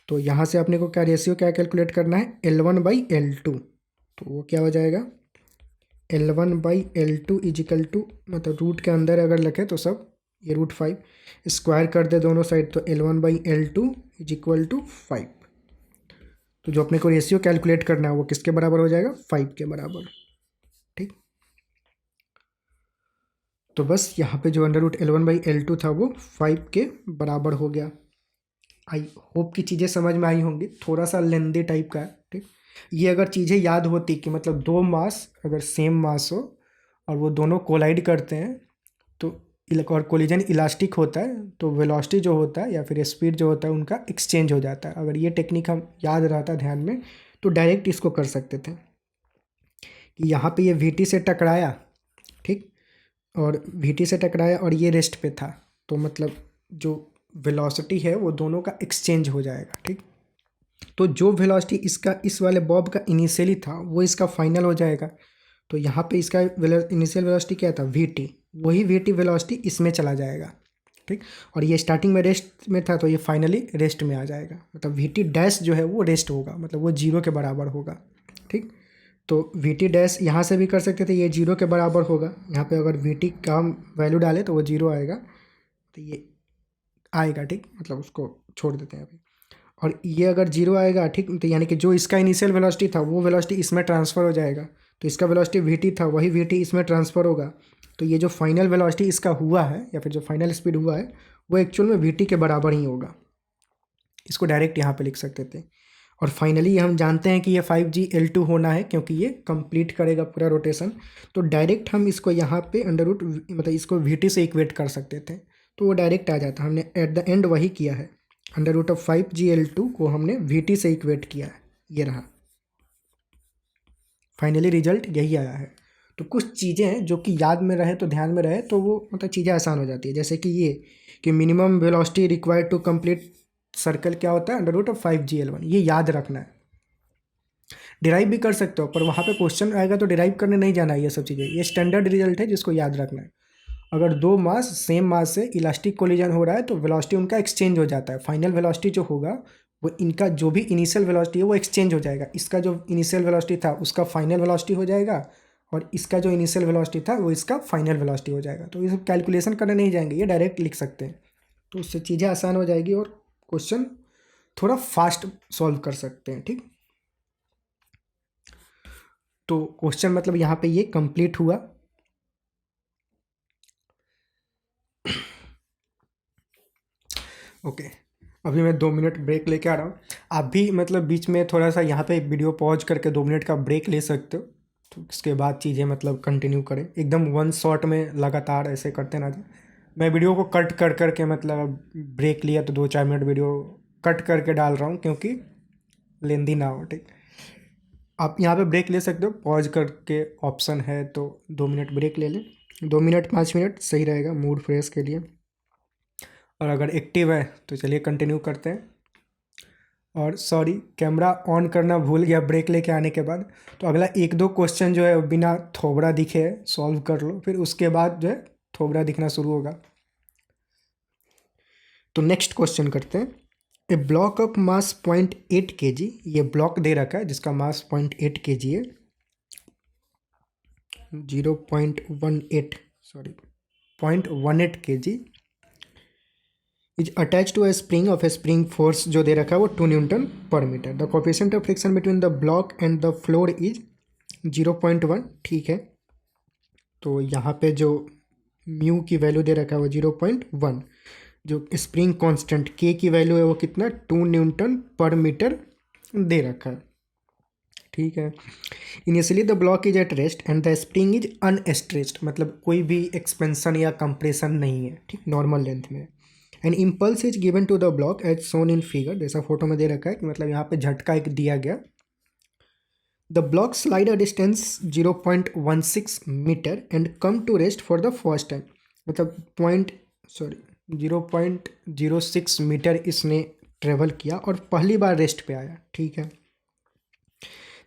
तो यहाँ से अपने को क्या रेशियो क्या कैलकुलेट करना है, L1/L2, तो वो क्या हो जाएगा L1/L2 इजिकल टू, मतलब रूट के अंदर अगर लिखे तो सब ये √5, स्क्वायर कर दे दोनों साइड तो L1/L2 इज इक्वल टू 5। तो जो अपने को रेशियो कैलकुलेट करना है वो किसके बराबर हो जाएगा, 5 के बराबर। ठीक, तो बस यहाँ पे जो √L1/L2 था वो 5 के बराबर हो गया। आई होप कि चीज़ें समझ में आई होंगी, थोड़ा सा लेंदी टाइप का है। ठीक, ये अगर चीज़ें याद होती कि मतलब दो मास अगर सेम मास हो और वो दोनों कोलाइड करते हैं तो और कोलिजन इलास्टिक होता है तो वेलोसिटी जो होता है या फिर स्पीड जो होता है उनका एक्सचेंज हो जाता है। अगर ये टेक्निक हम याद रहता ध्यान में तो डायरेक्ट इसको कर सकते थे कि यहाँ पे ये VT से टकराया, ठीक, और VT से टकराया और ये रेस्ट पे था, तो मतलब जो वेलोसिटी है वो दोनों का एक्सचेंज हो जाएगा। ठीक, तो जो वेलोसिटी इसका इस वाले बॉब का इनिशियली था वो इसका फाइनल हो जाएगा। तो यहाँ पे इसका इनिशियल वेलोसिटी क्या था, VT, वही VT वेलोसिटी इसमें चला जाएगा। ठीक, और ये स्टार्टिंग में रेस्ट में था तो ये फाइनली रेस्ट में आ जाएगा, मतलब VT डैश जो है वो रेस्ट होगा, मतलब वो 0 के बराबर होगा। ठीक, तो VT डैश यहाँ से भी कर सकते थे, ये 0 के बराबर होगा। यहाँ पे अगर VT का हम वैल्यू डालें तो वो 0 आएगा, तो ये आएगा। ठीक, मतलब उसको छोड़ देते हैं अभी। और ये अगर 0 आएगा, ठीक, तो यानी कि जो इसका इनिशियल वेलोसिटी था वो वेलोसिटी इसमें ट्रांसफ़र हो जाएगा। तो इसका वेलोसिटी VT था, वही VT इसमें ट्रांसफ़र होगा। तो ये जो फाइनल वेलोसिटी इसका हुआ है या फिर जो फाइनल स्पीड हुआ है वो एक्चुअल में VT के बराबर ही होगा। इसको डायरेक्ट यहाँ पे लिख सकते थे। और फाइनली हम जानते हैं कि ये 5G L2 होना है क्योंकि ये कंप्लीट करेगा पूरा रोटेशन। तो डायरेक्ट हम इसको यहाँ पे मतलब इसको VT से इक्वेट कर सकते थे, तो वो डायरेक्ट आ जाता। हमने एट द एंड वही किया है, √5G L2 को हमने VT से इक्वेट किया है, ये रहा। फाइनली रिजल्ट यही आया है। तो कुछ चीज़ें हैं जो कि याद में रहे तो ध्यान में रहे तो वो मतलब चीज़ें आसान हो जाती है। जैसे कि ये कि minimum velocity required to complete circle क्या होता है, √5G L1, ये याद रखना है। डिराइव भी कर सकते हो पर वहाँ पे क्वेश्चन आएगा तो डिराइव करने नहीं जाना है ये सब चीज़ें, ये स्टैंडर्ड रिजल्ट है जिसको याद रखना है। अगर दो मास सेम मास से इलास्टिक कोलिजन हो रहा है तो वेलोसिटी उनका एक्सचेंज हो जाता है। फाइनल वेलोसिटी जो होगा वो इनका जो भी इनिशियल वेलोसिटी है वो एक्सचेंज हो जाएगा। इसका जो इनिशियल वेलोसिटी था उसका फाइनल वेलोसिटी हो जाएगा और इसका जो इनिशियल वेलोसिटी था वो इसका फाइनल वेलोसिटी हो जाएगा। तो ये सब कैलकुलेशन करने नहीं जाएंगे, ये डायरेक्ट लिख सकते हैं, तो उससे चीज़ें आसान हो जाएगी और क्वेश्चन थोड़ा फास्ट सॉल्व कर सकते हैं। ठीक, तो क्वेश्चन मतलब यहाँ पे ये कंप्लीट हुआ। ओके, अभी मैं 2 मिनट ब्रेक लेके आ रहा हूँ। आप भी मतलब बीच में थोड़ा सा यहाँ पे वीडियो पॉज करके 2 मिनट का ब्रेक ले सकते हो, तो उसके बाद चीज़ें मतलब कंटिन्यू करें। एकदम वन शॉट में लगातार ऐसे करते ना जाए। मैं वीडियो को कट कर करके मतलब ब्रेक लिया तो 2-4 मिनट वीडियो कट करके डाल रहा हूँ क्योंकि लेंदी ना हो। ठीक, आप यहाँ पे ब्रेक ले सकते हो, पॉज करके ऑप्शन है तो 2 मिनट ब्रेक ले लें। 2 मिनट 5 मिनट सही रहेगा मूड फ्रेश के लिए। और अगर एक्टिव है तो चलिए कंटिन्यू करते हैं। और सॉरी, कैमरा ऑन करना भूल गया ब्रेक लेके आने के बाद। तो अगला 1-2 क्वेश्चन जो है बिना थोबड़ा दिखे सॉल्व कर लो, फिर उसके बाद जो है थोबड़ा दिखना शुरू होगा। तो नेक्स्ट क्वेश्चन करते हैं। A block of mass 0.8 kg, ये ब्लॉक दे रखा है जिसका मास 0.8 kg है, 0.18 kg is attached to a spring of a spring force जो दे रखा है वो 2 N/m। The coefficient of friction between the block and the floor is 0.1। ठीक है, तो यहाँ पे जो म्यू की वैल्यू दे रखा है वो 0.1, जो स्प्रिंग कांस्टेंट के की वैल्यू है वो कितना 2 N/m दे रखा है। ठीक है, initially the block is at rest and the spring is unstretched, मतलब कोई भी एक्सपेंशन या कंप्रेशन नहीं है। ठीक, नॉर्मल लेंथ में। And impulse is given to the block as shown in figure, जैसा फोटो में दे रखा है कि मतलब यहाँ पे झटका एक दिया गया। The block slide a distance 0.16 metre and come to rest for the first time, मतलब 0.06 मीटर इसने ट्रेवल किया और पहली बार रेस्ट पे आया। ठीक है,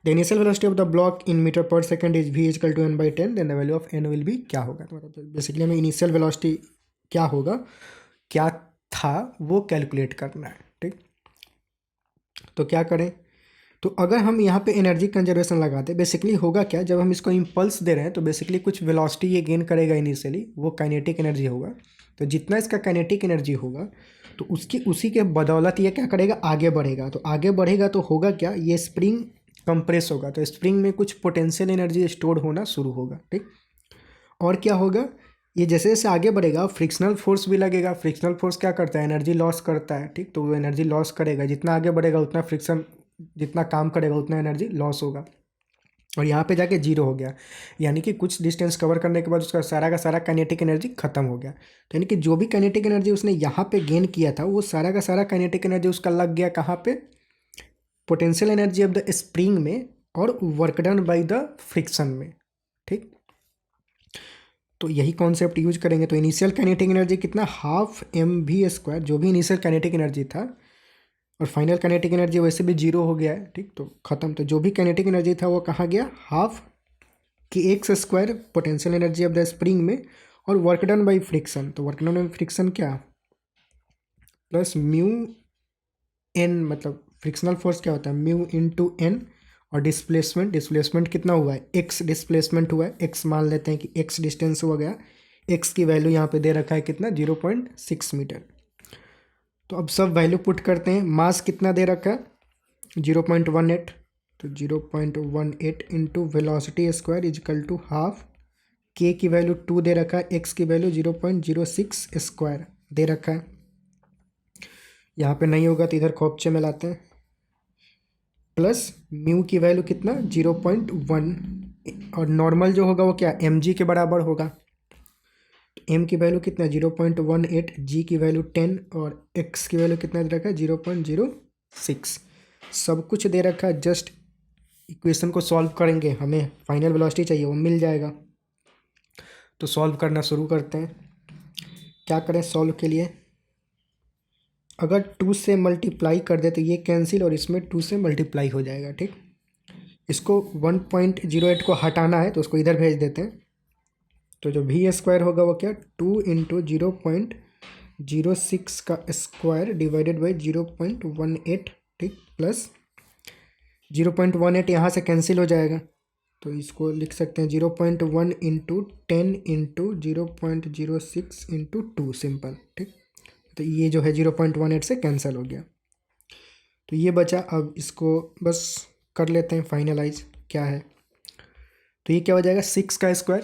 the initial velocity of the block in metre पर second is v equal to n/10, then the value of n will be क्या होगा। तो मतलब बेसिकली हमें इनिशियल वेलोसिटी क्या होगा, क्या था, वो कैलकुलेट करना है। ठीक, तो क्या करें, तो अगर हम यहाँ पे एनर्जी कंजर्वेशन लगाते, बेसिकली होगा क्या, जब हम इसको इम्पल्स दे रहे हैं तो बेसिकली कुछ वेलोसिटी ये गेन करेगा इनिशियली, वो काइनेटिक एनर्जी होगा। तो जितना इसका काइनेटिक एनर्जी होगा तो उसी के बदौलत ये क्या करेगा, आगे बढ़ेगा। तो आगे बढ़ेगा तो होगा क्या, ये स्प्रिंग कंप्रेस होगा, तो स्प्रिंग में कुछ पोटेंशियल एनर्जी स्टोर होना शुरू होगा। ठीक, और क्या होगा, ये जैसे जैसे आगे बढ़ेगा फ्रिक्शनल फोर्स भी लगेगा। फ्रिक्शनल फोर्स क्या करता है, एनर्जी लॉस करता है। ठीक, तो वो एनर्जी लॉस करेगा, जितना आगे बढ़ेगा उतना फ्रिक्शन, जितना काम करेगा उतना एनर्जी लॉस होगा, और यहाँ पे जाके जीरो हो गया। यानी कि कुछ डिस्टेंस कवर करने के बाद उसका सारा का सारा काइनेटिक एनर्जी खत्म हो गया। तो यानी कि जो भी काइनेटिक एनर्जी उसने यहाँ पे गेन किया था वो सारा का सारा काइनेटिक एनर्जी उसका लग गया कहाँ पे, potential energy of the spring में और work done by the friction में। ठीक, तो यही कॉन्सेप्ट यूज करेंगे। तो इनिशियल काइनेटिक एनर्जी कितना, हाफ mv², जो भी इनिशियल काइनेटिक एनर्जी था, और फाइनल काइनेटिक एनर्जी वैसे भी जीरो हो गया है। ठीक, तो खत्म। तो जो भी काइनेटिक एनर्जी था वो कहाँ गया, half kx² potential energy of the spring में, और वर्क डन बाई फ्रिक्शन। तो वर्क डन बाई फ्रिक्शन क्या, प्लस म्यू एन, मतलब फ्रिक्शनल फोर्स क्या होता है, म्यू इंटू एन, और डिस्प्लेसमेंट कितना हुआ है, एक्स डिस्प्लेसमेंट हुआ है। एक्स मान लेते हैं कि एक्स डिस्टेंस हो गया, एक्स की वैल्यू यहाँ पे दे रखा है कितना, 0.6 मीटर। तो अब सब वैल्यू पुट करते हैं। मास कितना दे रखा है, 0.18, तो 0.18 into velocity square equal to half, K की वैल्यू 2 दे रखा है, एक्स की वैल्यू 0.06 स्क्वायर दे रखा है। यहाँ पे नहीं होगा तो इधर खोपचे में लाते हैं, प्लस म्यू की वैल्यू कितना, 0.1, और नॉर्मल जो होगा वो क्या, mg के बराबर होगा। तो m की वैल्यू कितना, 0.18, g की वैल्यू 10, और x की वैल्यू कितना दे रखा है, 0.06। सब कुछ दे रखा है। जस्ट इक्वेशन को सॉल्व करेंगे, हमें फाइनल वेलोसिटी चाहिए, वो मिल जाएगा। तो सॉल्व करना शुरू करते हैं। क्या करें सॉल्व के लिए, अगर 2 से मल्टीप्लाई कर दे तो ये कैंसिल, और इसमें 2 से मल्टीप्लाई हो जाएगा। ठीक, इसको 1.08 को हटाना है तो उसको इधर भेज देते हैं। तो जो v² होगा वो क्या, 2 इंटू 0.06 का स्क्वायर डिवाइडेड बाई 0.18। ठीक, प्लस 0.18 यहाँ से कैंसिल हो जाएगा, तो इसको लिख सकते हैं 0.1 इंटू 10 इंटू 0.06 इंटू 2, सिंपल। ठीक, तो ये जो है 0.18 से कैंसिल हो गया, तो ये बचा। अब इसको बस कर लेते हैं फाइनलाइज, क्या है। तो ये क्या हो जाएगा, 6 का स्क्वायर,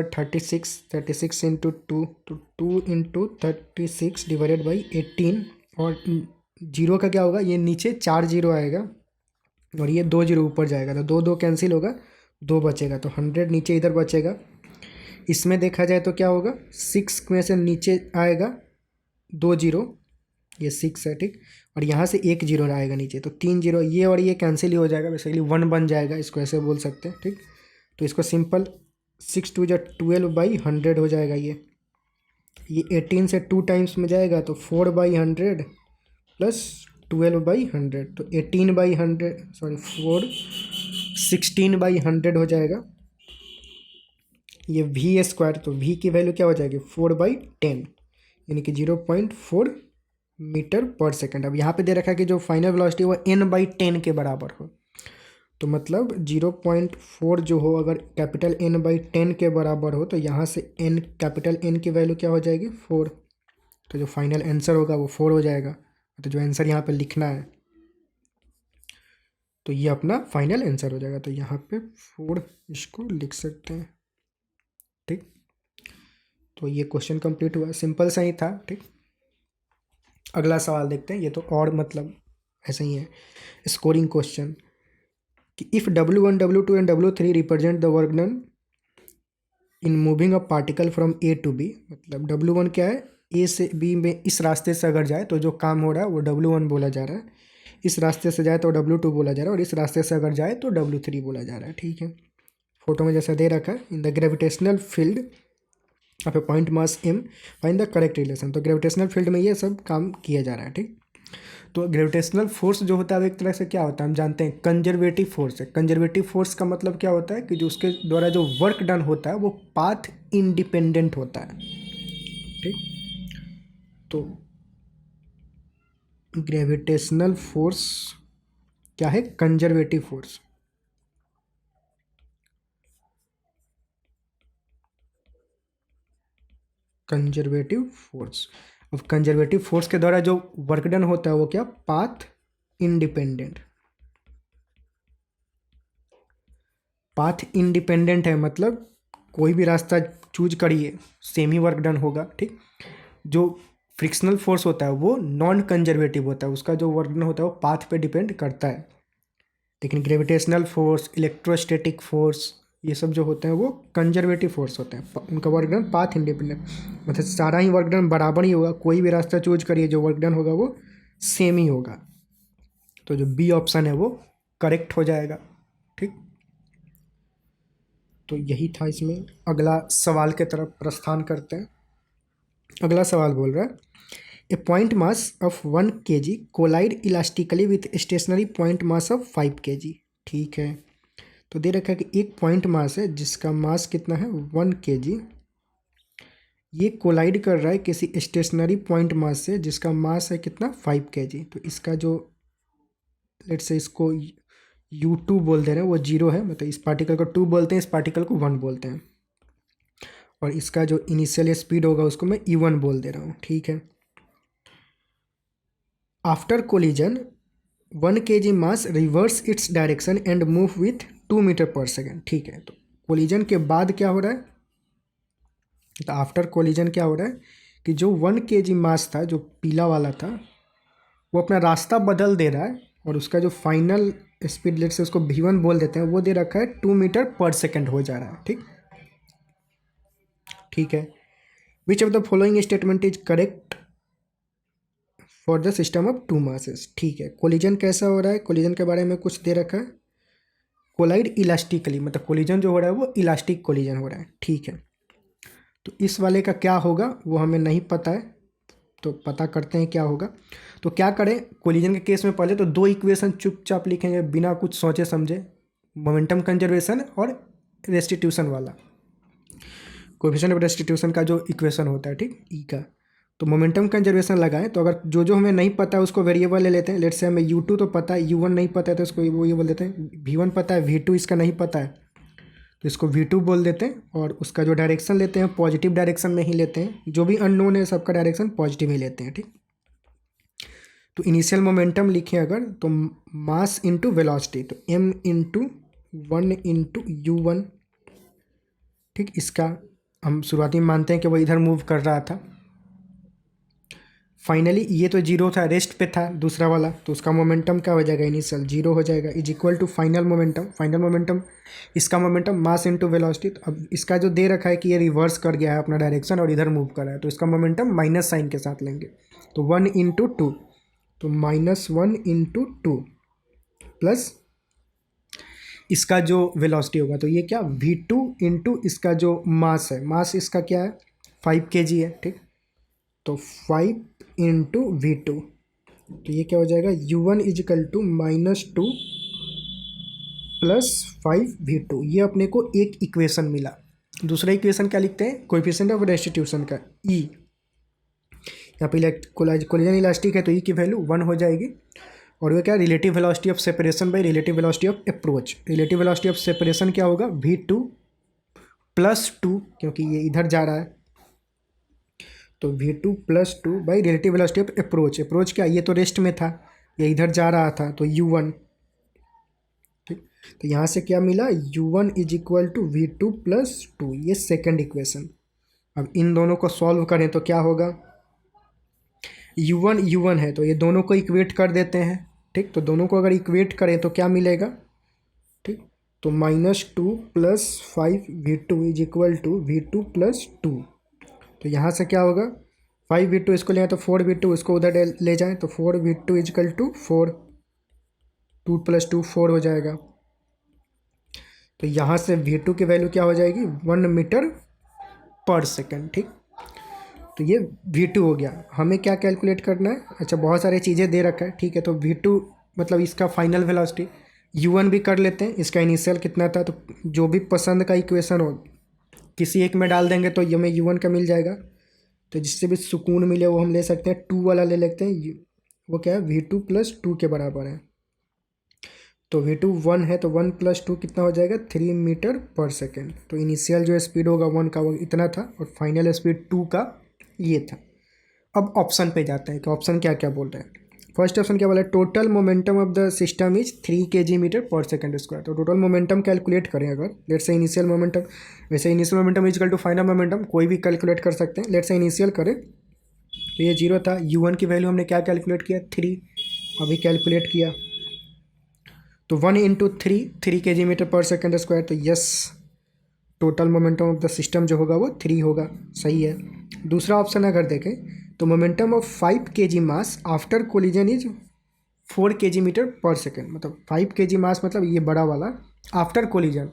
36 इंटू 2, तो 2 इंटू 36 डिवाइडेड बाई 18, और जीरो का क्या होगा, ये नीचे 4 जीरो आएगा, और ये 2 जीरो ऊपर जाएगा, तो 2 2 कैंसिल होगा, 2 बचेगा, तो 100 नीचे इधर बचेगा। इसमें देखा जाए तो क्या होगा, 6 में से नीचे आएगा 2 जीरो, ये 6 है। ठीक, और यहाँ से 1 जीरो आएगा नीचे, तो 3 जीरो, ये और ये कैंसिल ही हो जाएगा, बेसिकली 1 बन जाएगा, इसको ऐसे बोल सकते हैं। ठीक, तो इसको सिंपल 6 2 जा 12/100 हो जाएगा। ये 18 से 2 टाइम्स में जाएगा तो 4/100 प्लस 12/100, तो 18/100, सॉरी 16/100 हो जाएगा। ये v², तो v की वैल्यू क्या हो जाएगी, 4/10, यानी कि 0.4 मीटर पर सेकंड। अब यहाँ पे दे रखा है कि जो फाइनल वेलोसिटी वो n/10 के बराबर हो, तो मतलब 0.4 जो हो, अगर कैपिटल n/10 के बराबर हो, तो यहाँ से n, कैपिटल N की वैल्यू क्या हो जाएगी, 4। तो जो फाइनल आंसर होगा वो 4 हो जाएगा। तो जो आंसर यहाँ पे लिखना है, तो ये अपना फाइनल आंसर हो जाएगा। तो यहाँ पे 4 इसको लिख सकते हैं। ठीक, तो ये क्वेश्चन कंप्लीट हुआ, सिंपल सा ही था। ठीक, अगला सवाल देखते हैं। ये तो और मतलब ऐसा ही है, स्कोरिंग क्वेश्चन, कि if W1 W2 and W3 represent the work done in moving a particle from A to B, मतलब W1 क्या है, A से B में इस रास्ते से अगर जाए तो जो काम हो रहा है वो W1 बोला जा रहा है, इस रास्ते से जाए तो W2 बोला जा रहा है, और इस रास्ते से अगर जाए तो W3 बोला जा रहा है। ठीक है, फोटो में जैसा दे रखा है, in the gravitational field of A point mass m find the correct relation. तो ग्रेविटेशनल फील्ड में ये सब काम किया जा रहा है। ठीक, तो ग्रेविटेशनल फोर्स जो होता है वो एक तरह से क्या होता है, हम जानते हैं कंजर्वेटिव फोर्स है। कंजर्वेटिव फोर्स का मतलब क्या होता है कि जो उसके द्वारा जो वर्क डन होता है वो पाथ इंडिपेंडेंट होता है। ठीक, तो ग्रेविटेशनल फोर्स क्या है, कंजर्वेटिव फोर्स। Conservative force. अब कंजर्वेटिव फोर्स के द्वारा जो वर्क डन होता है वो क्या, पाथ इंडिपेंडेंट। पाथ इंडिपेंडेंट है मतलब कोई भी रास्ता चूज करिए सेम ही वर्क डन होगा, ठीक। जो फ्रिक्शनल फोर्स होता है वो नॉन कंजर्वेटिव होता है, उसका जो वर्क डन होता है वो पाथ पे डिपेंड करता है। लेकिन ग्रेविटेशनल फोर्स, इलेक्ट्रोस्टैटिक फोर्स, ये सब जो होते हैं वो कंजर्वेटिव फोर्स होते हैं, उनका वर्क डन पाथ इंडिपेंडेंट, मतलब सारा ही वर्क डन बराबर ही होगा, कोई भी रास्ता चूज करिए जो वर्क डन होगा वो सेम ही होगा। तो जो बी ऑप्शन है वो करेक्ट हो जाएगा, ठीक। तो यही था इसमें। अगला सवाल के तरफ प्रस्थान करते हैं। अगला सवाल बोल रहा है, a point mass of 1 kg collide elastically with stationary point mass of 5 kg। ठीक है, तो दे रखा है कि एक पॉइंट मास है जिसका मास कितना है 1 kg, ये कोलाइड कर रहा है किसी स्टेशनरी पॉइंट मास से जिसका मास है कितना 5 kg। तो इसका जो लेट्स से इसको U2 बोल दे रहे हैं, वो 0 है, मतलब इस पार्टिकल को 2 बोलते हैं, इस पार्टिकल को 1 बोलते हैं, और इसका जो इनिशियल स्पीड होगा उसको मैं E1 बोल दे रहा हूँ, ठीक है। After collision 1 kg mass reverse its direction and move with 2 metre पर सेकेंड। ठीक है, तो कोलिजन के बाद क्या हो रहा है, तो आफ्टर कोलिजन क्या हो रहा है कि जो 1 kg मास था, जो पीला वाला था, वो अपना रास्ता बदल दे रहा है, और उसका जो फाइनल स्पीड लेट से उसको V1 बोल देते हैं, वो दे रखा है 2 मीटर पर सेकेंड हो जा रहा है, ठीक। ठीक है, which of the following statement is correct for the system of 2 masses. ठीक है, कोलिजन कैसा हो रहा है, कोलिजन के बारे में कुछ दे रखा है, कोलाइड इलास्टिकली, मतलब कोलिजन जो हो रहा है वो इलास्टिक कोलिजन हो रहा है, ठीक है। तो इस वाले का क्या होगा वो हमें नहीं पता है, तो पता करते हैं क्या होगा। तो क्या करें, कोलिजन के केस में पहले तो 2 इक्वेशन चुपचाप लिखेंगे बिना कुछ सोचे समझे, मोमेंटम कंजर्वेशन और रेस्टिट्यूशन वाला, कोएफिशिएंट ऑफ रेस्टिट्यूशन का जो इक्वेशन होता है, ठीक, ई का। तो मोमेंटम कंजर्वेशन लगाएं, तो अगर जो जो हमें नहीं पता है उसको वेरिएबल ले लेते हैं। लेट्स से हमें U2 तो पता है, U1 नहीं पता है तो इसको वो ये बोल देते हैं, V1 पता है, V2 इसका नहीं पता है तो इसको V2 बोल देते हैं, और उसका जो डायरेक्शन लेते हैं पॉजिटिव डायरेक्शन में ही लेते हैं, जो भी अननोन है सबका डायरेक्शन पॉजिटिव ही लेते हैं, ठीक। तो इनिशियल मोमेंटम लिखें अगर, तो मास इंटू वेलोसिटी, तो m इंटू 1 इंटू U1, ठीक। इसका हम शुरुआती में मानते हैं कि वो इधर मूव कर रहा था। फाइनली ये तो 0 था, रेस्ट पे था दूसरा वाला, तो उसका मोमेंटम क्या हो जाएगा, इनिशियल 0 हो जाएगा, is equal to final momentum. Final momentum इसका मोमेंटम मास इंटू वेलोसिटी। तो अब इसका जो दे रखा है कि ये रिवर्स कर गया है अपना डायरेक्शन और इधर मूव कर रहा है, तो इसका मोमेंटम माइनस साइन के साथ लेंगे, तो 1 इंटू 2, तो -1 इंटू 2 प्लस इसका जो वेलोसिटी होगा, तो ये क्या V2 इंटू इसका जो मास है, मास इसका क्या है 5 kg है, ठीक। तो 5 इंटू V2, तो ये क्या हो जाएगा U1 is equal to -2 plus 5V2। ये अपने को एक इक्वेशन मिला। दूसरा इक्वेशन क्या लिखते हैं, कोएफिशिएंट ऑफ रेस्टिट्यूशन का E, यहाँ पे कोलिजन इलास्टिक है तो E की वैल्यू 1 हो जाएगी, और वो क्या relative velocity of separation by relative velocity of approach. Relative velocity of separation क्या होगा V2 प्लस 2, क्योंकि ये इधर जा रहा है, तो V2 plus 2 by relative velocity of approach. Approach क्या, ये तो रेस्ट में था, ये इधर जा रहा था, तो U1, ठीक। तो यहाँ से क्या मिला, U1 is equal to V2 plus 2, ये सेकेंड इक्वेशन। अब इन दोनों को सॉल्व करें तो क्या होगा, U1 है तो ये दोनों को इक्वेट कर देते हैं, ठीक। तो दोनों को अगर इक्वेट करें तो क्या मिलेगा, ठीक। तो -2 plus 5V2 is equal to V2 plus 2। तो यहाँ से क्या होगा 5V2 इसको ले आए तो 4V2 इसको उधर ले जाएं, तो 4V2 इजकल टू 4, 2 प्लस 2 4 हो जाएगा। तो यहाँ से V2 की वैल्यू क्या हो जाएगी 1 मीटर पर सेकेंड, ठीक। तो ये V2 हो गया। हमें क्या कैलकुलेट करना है, अच्छा बहुत सारी चीज़ें दे रखा है, ठीक है। तो V2 मतलब इसका फाइनल वेलोसिटी, U1 भी कर लेते हैं, इसका इनिशियल कितना था, तो जो भी पसंद का इक्वेशन हो किसी एक में डाल देंगे तो ये हमें U1 का मिल जाएगा। तो जिससे भी सुकून मिले वो हम ले सकते हैं, 2 वाला ले लेते हैं, वो क्या है V2 प्लस 2 के बराबर है। तो V2 1 है, तो 1 + 2 कितना हो जाएगा 3 मीटर पर सेकेंड। तो इनिशियल जो स्पीड होगा 1 का वो इतना था और फाइनल स्पीड 2 का ये था। अब ऑप्शन पे जाते हैं कि ऑप्शन क्या क्या बोल रहे हैं। फर्स्ट ऑप्शन क्या बोला है, total momentum of the system is 3 kg metre पर सेकेंड स्क्वायर। तो टोटल मोमेंटम कैलकुलेट करें अगर, लेट से इनिशियल मोमेंटम, वैसे initial momentum is equal to final momentum, कोई भी कैलकुलेट कर सकते हैं। लेट से इनिशियल करें तो ये 0 था, U1 की वैल्यू हमने क्या कैलकुलेट किया 3, अभी कैलकुलेट किया तो 1 × 3 kg मीटर पर सेकेंड स्क्वायर। तो yes, total momentum of the system जो होगा वो 3 होगा, सही है। दूसरा ऑप्शन अगर देखें तो momentum of 5 kg mass after collision is 4 kg metre पर सेकेंड। मतलब 5 kg मास मतलब ये बड़ा वाला आफ्टर कोलिजन।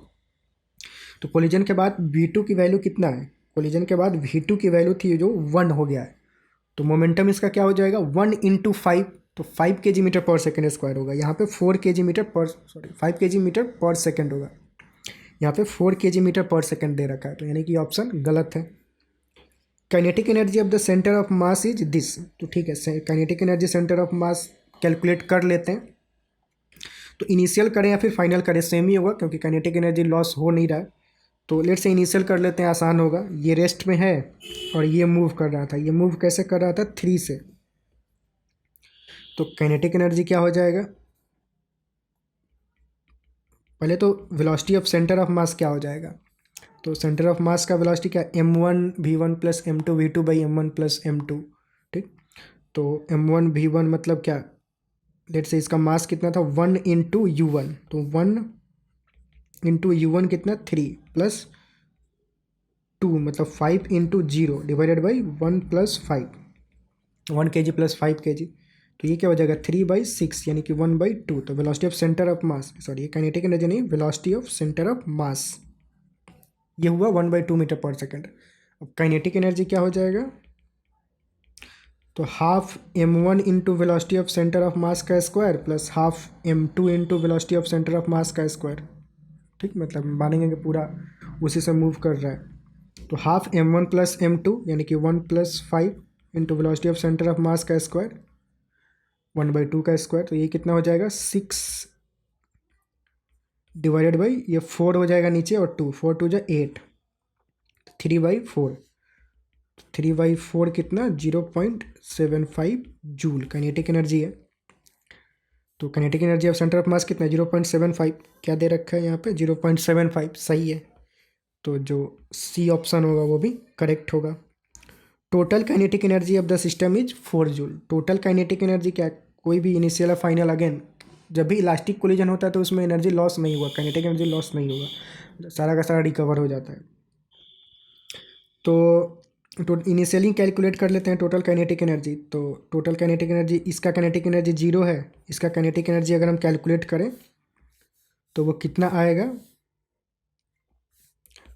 तो कोलिजन के बाद V2 की वैल्यू कितना है, कोलिजन के बाद V2 की वैल्यू थी जो 1 हो गया है। तो मोमेंटम इसका क्या हो जाएगा 1 × 5, तो 5 kg मीटर पर सेकेंड स्क्वायर होगा। यहाँ पे 4 kg मीटर पर 5 kg मीटर पर सेकेंड होगा, यहाँ पे 4 kg मीटर पर सेकेंड दे रखा है, तो यानी कि ऑप्शन गलत है। Kinetic energy of the centre of mass is this. तो ठीक है, kinetic energy centre of mass calculate कर लेते हैं। तो इनिशियल करें या फिर फाइनल करें सेम ही होगा, क्योंकि काइनेटिक एनर्जी लॉस हो नहीं रहा है। तो लेट से इनिशियल कर लेते हैं, आसान होगा। ये रेस्ट में है और ये मूव कर रहा था, ये मूव कैसे कर रहा था 3 से। तो काइनेटिक एनर्जी क्या हो जाएगा, पहले तो वेलोसिटी ऑफ सेंटर ऑफ मास क्या हो जाएगा। तो सेंटर ऑफ मास का वेलोसिटी क्या, m1v1 + m2v2/m1 + m2। ठीक, तो m1v1 मतलब क्या, लेट से इसका मास कितना था 1 × U1, तो 1 × U1 कितना 3 + 2 मतलब 5 × 0 डिवाइडेड बाई 1 + 5, 1 kg + 5 kg। तो ये क्या हो जाएगा 3/6 यानी कि 1/2। तो velocity of centre of mass, sorry ये काइनेटिक एनर्जी नहीं, वेलोसिटी ऑफ सेंटर ऑफ मास ये हुआ 1/2 मीटर पर सेकेंड। अब काइनेटिक एनर्जी क्या हो जाएगा, तो half m1 × velocity of centre of mass का square plus half m2 × velocity of centre of mass का स्क्वायर। ठीक, मतलब मानेंगे कि पूरा उसी से मूव कर रहा है। तो हाफ m1 + m2 यानी कि 1 + 5 × velocity of centre of mass का स्क्वायर 1/2 का स्क्वायर। तो ये कितना हो जाएगा 6 डिवाइडेड बाई ये 4 हो जाएगा नीचे और 2, 4 × 2 = 8, 3/4, 3/4 कितना 0.75 जूल काइनेटिक एनर्जी है। तो kinetic energy of centre of मास कितना है 0.75, क्या दे रखा है यहाँ पे 0.75, सही है। तो जो सी ऑप्शन होगा वो भी करेक्ट होगा। Total kinetic energy of the system is 4 joule. Total kinetic energy क्या, कोई भी इनिशियल या फाइनल, अगेन जब भी इलास्टिक कोलिजन होता है तो उसमें एनर्जी लॉस नहीं हुआ, काइनेटिक एनर्जी लॉस नहीं होगा, सारा का सारा रिकवर हो जाता है। तो इनिशियली कैलकुलेट कर लेते हैं टोटल काइनेटिक एनर्जी। तो टोटल काइनेटिक एनर्जी, इसका काइनेटिक एनर्जी 0 है, इसका काइनेटिक एनर्जी अगर हम कैलकुलेट करें तो वो कितना आएगा,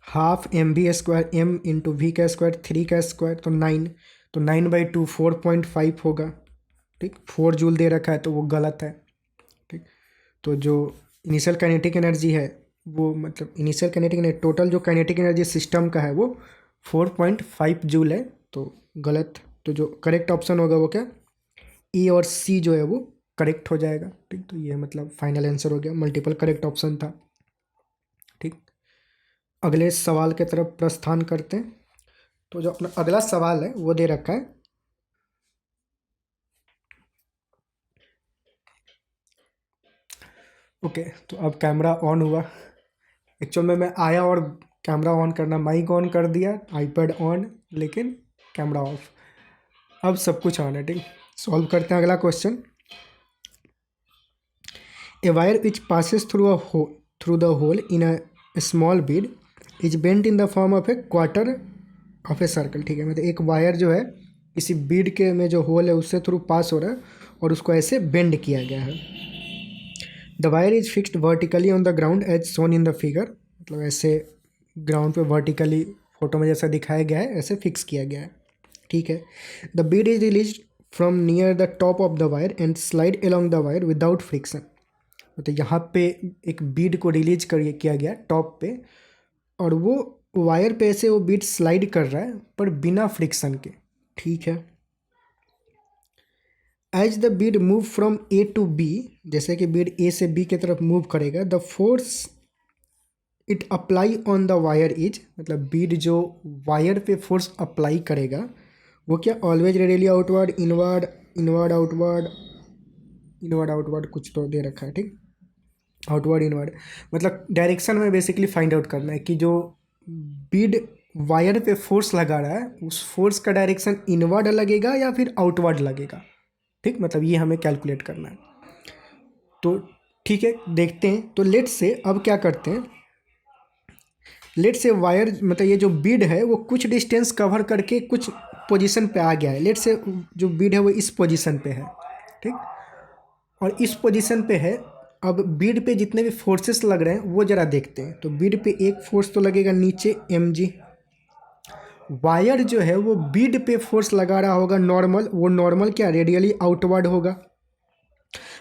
हाफ mv² m × v का स्क्वायर 3 का स्क्वायर तो 9, तो 9/2 4.5 होगा। ठीक, 4 जूल दे रखा है तो वो गलत है। ठीक, तो जो इनिशियल काइनेटिक एनर्जी है वो, मतलब इनिशियल काइनेटिक एनर्जी, टोटल जो काइनेटिक एनर्जी सिस्टम का है वो 4.5 जूल है, तो गलत। तो जो करेक्ट ऑप्शन होगा वो क्या, ए और सी जो है वो करेक्ट हो जाएगा। ठीक, तो ये मतलब फाइनल आंसर हो गया, मल्टीपल करेक्ट ऑप्शन था। ठीक, अगले सवाल के तरफ प्रस्थान करते हैं। तो जो अपना अगला सवाल है वो दे रखा है, ओके। तो अब कैमरा ऑन हुआ, एक्चुअल में मैं आया और कैमरा ऑन करना, माइक ऑन कर दिया, आईपैड ऑन, लेकिन कैमरा ऑफ। अब सब कुछ ऑन है। ठीक, सॉल्व करते हैं अगला question. A wire which passes through the hole in a small bead is bent in the form of a quarter of a circle. ठीक है, मतलब एक वायर जो है इसी बीड के में जो होल है उससे थ्रू पास हो रहा है और उसको ऐसे बेंड किया गया है। The wire is fixed vertically on the ground as shown in the figure, मतलब ऐसे ग्राउंड पे वर्टिकली फोटो में जैसा दिखाया गया है ऐसे फिक्स किया गया है। ठीक है, the Beed is release from near the top of the wire and slide along the wire without friction. मतलब यहाँ पे एक बीड को रिलीज कर किया गया टॉप पे और वो वायर पे ऐसे वो बीड स्लाइड कर रहा है पर बिना फ्रिक्शन के। ठीक है, as the bead move from A to B, जैसे कि बीड ए से बी की तरफ मूव करेगा, the force it apply on the wire is, मतलब बीड जो वायर पे फोर्स अप्लाई करेगा वो क्या, always radially outward, inward, inward outward, inward outward कुछ तो दे रखा है, ठीक, आउटवर्ड इनवर्ड, मतलब डायरेक्शन में बेसिकली फाइंड आउट करना है कि जो बीड वायर पे फोर्स लगा रहा है उस फोर्स का डायरेक्शन इनवर्ड लगेगा या फिर आउटवर्ड लगेगा, ठीक, मतलब ये हमें कैलकुलेट करना है। तो ठीक है, देखते हैं। तो लेट से अब क्या करते हैं, लेट से वायर मतलब ये जो बीड है वो कुछ डिस्टेंस कवर करके कुछ पोजीशन पे आ गया है। लेट से जो बीड है वो इस पोजीशन पे है, ठीक, और इस पोजीशन पे है। अब बीड पे जितने भी फोर्सेस लग रहे हैं वो ज़रा देखते हैं। तो बीड पे एक फोर्स तो लगेगा नीचे mg, वायर जो है वो बीड पे फोर्स लगा रहा होगा नॉर्मल, वो नॉर्मल क्या रेडियली आउटवर्ड होगा।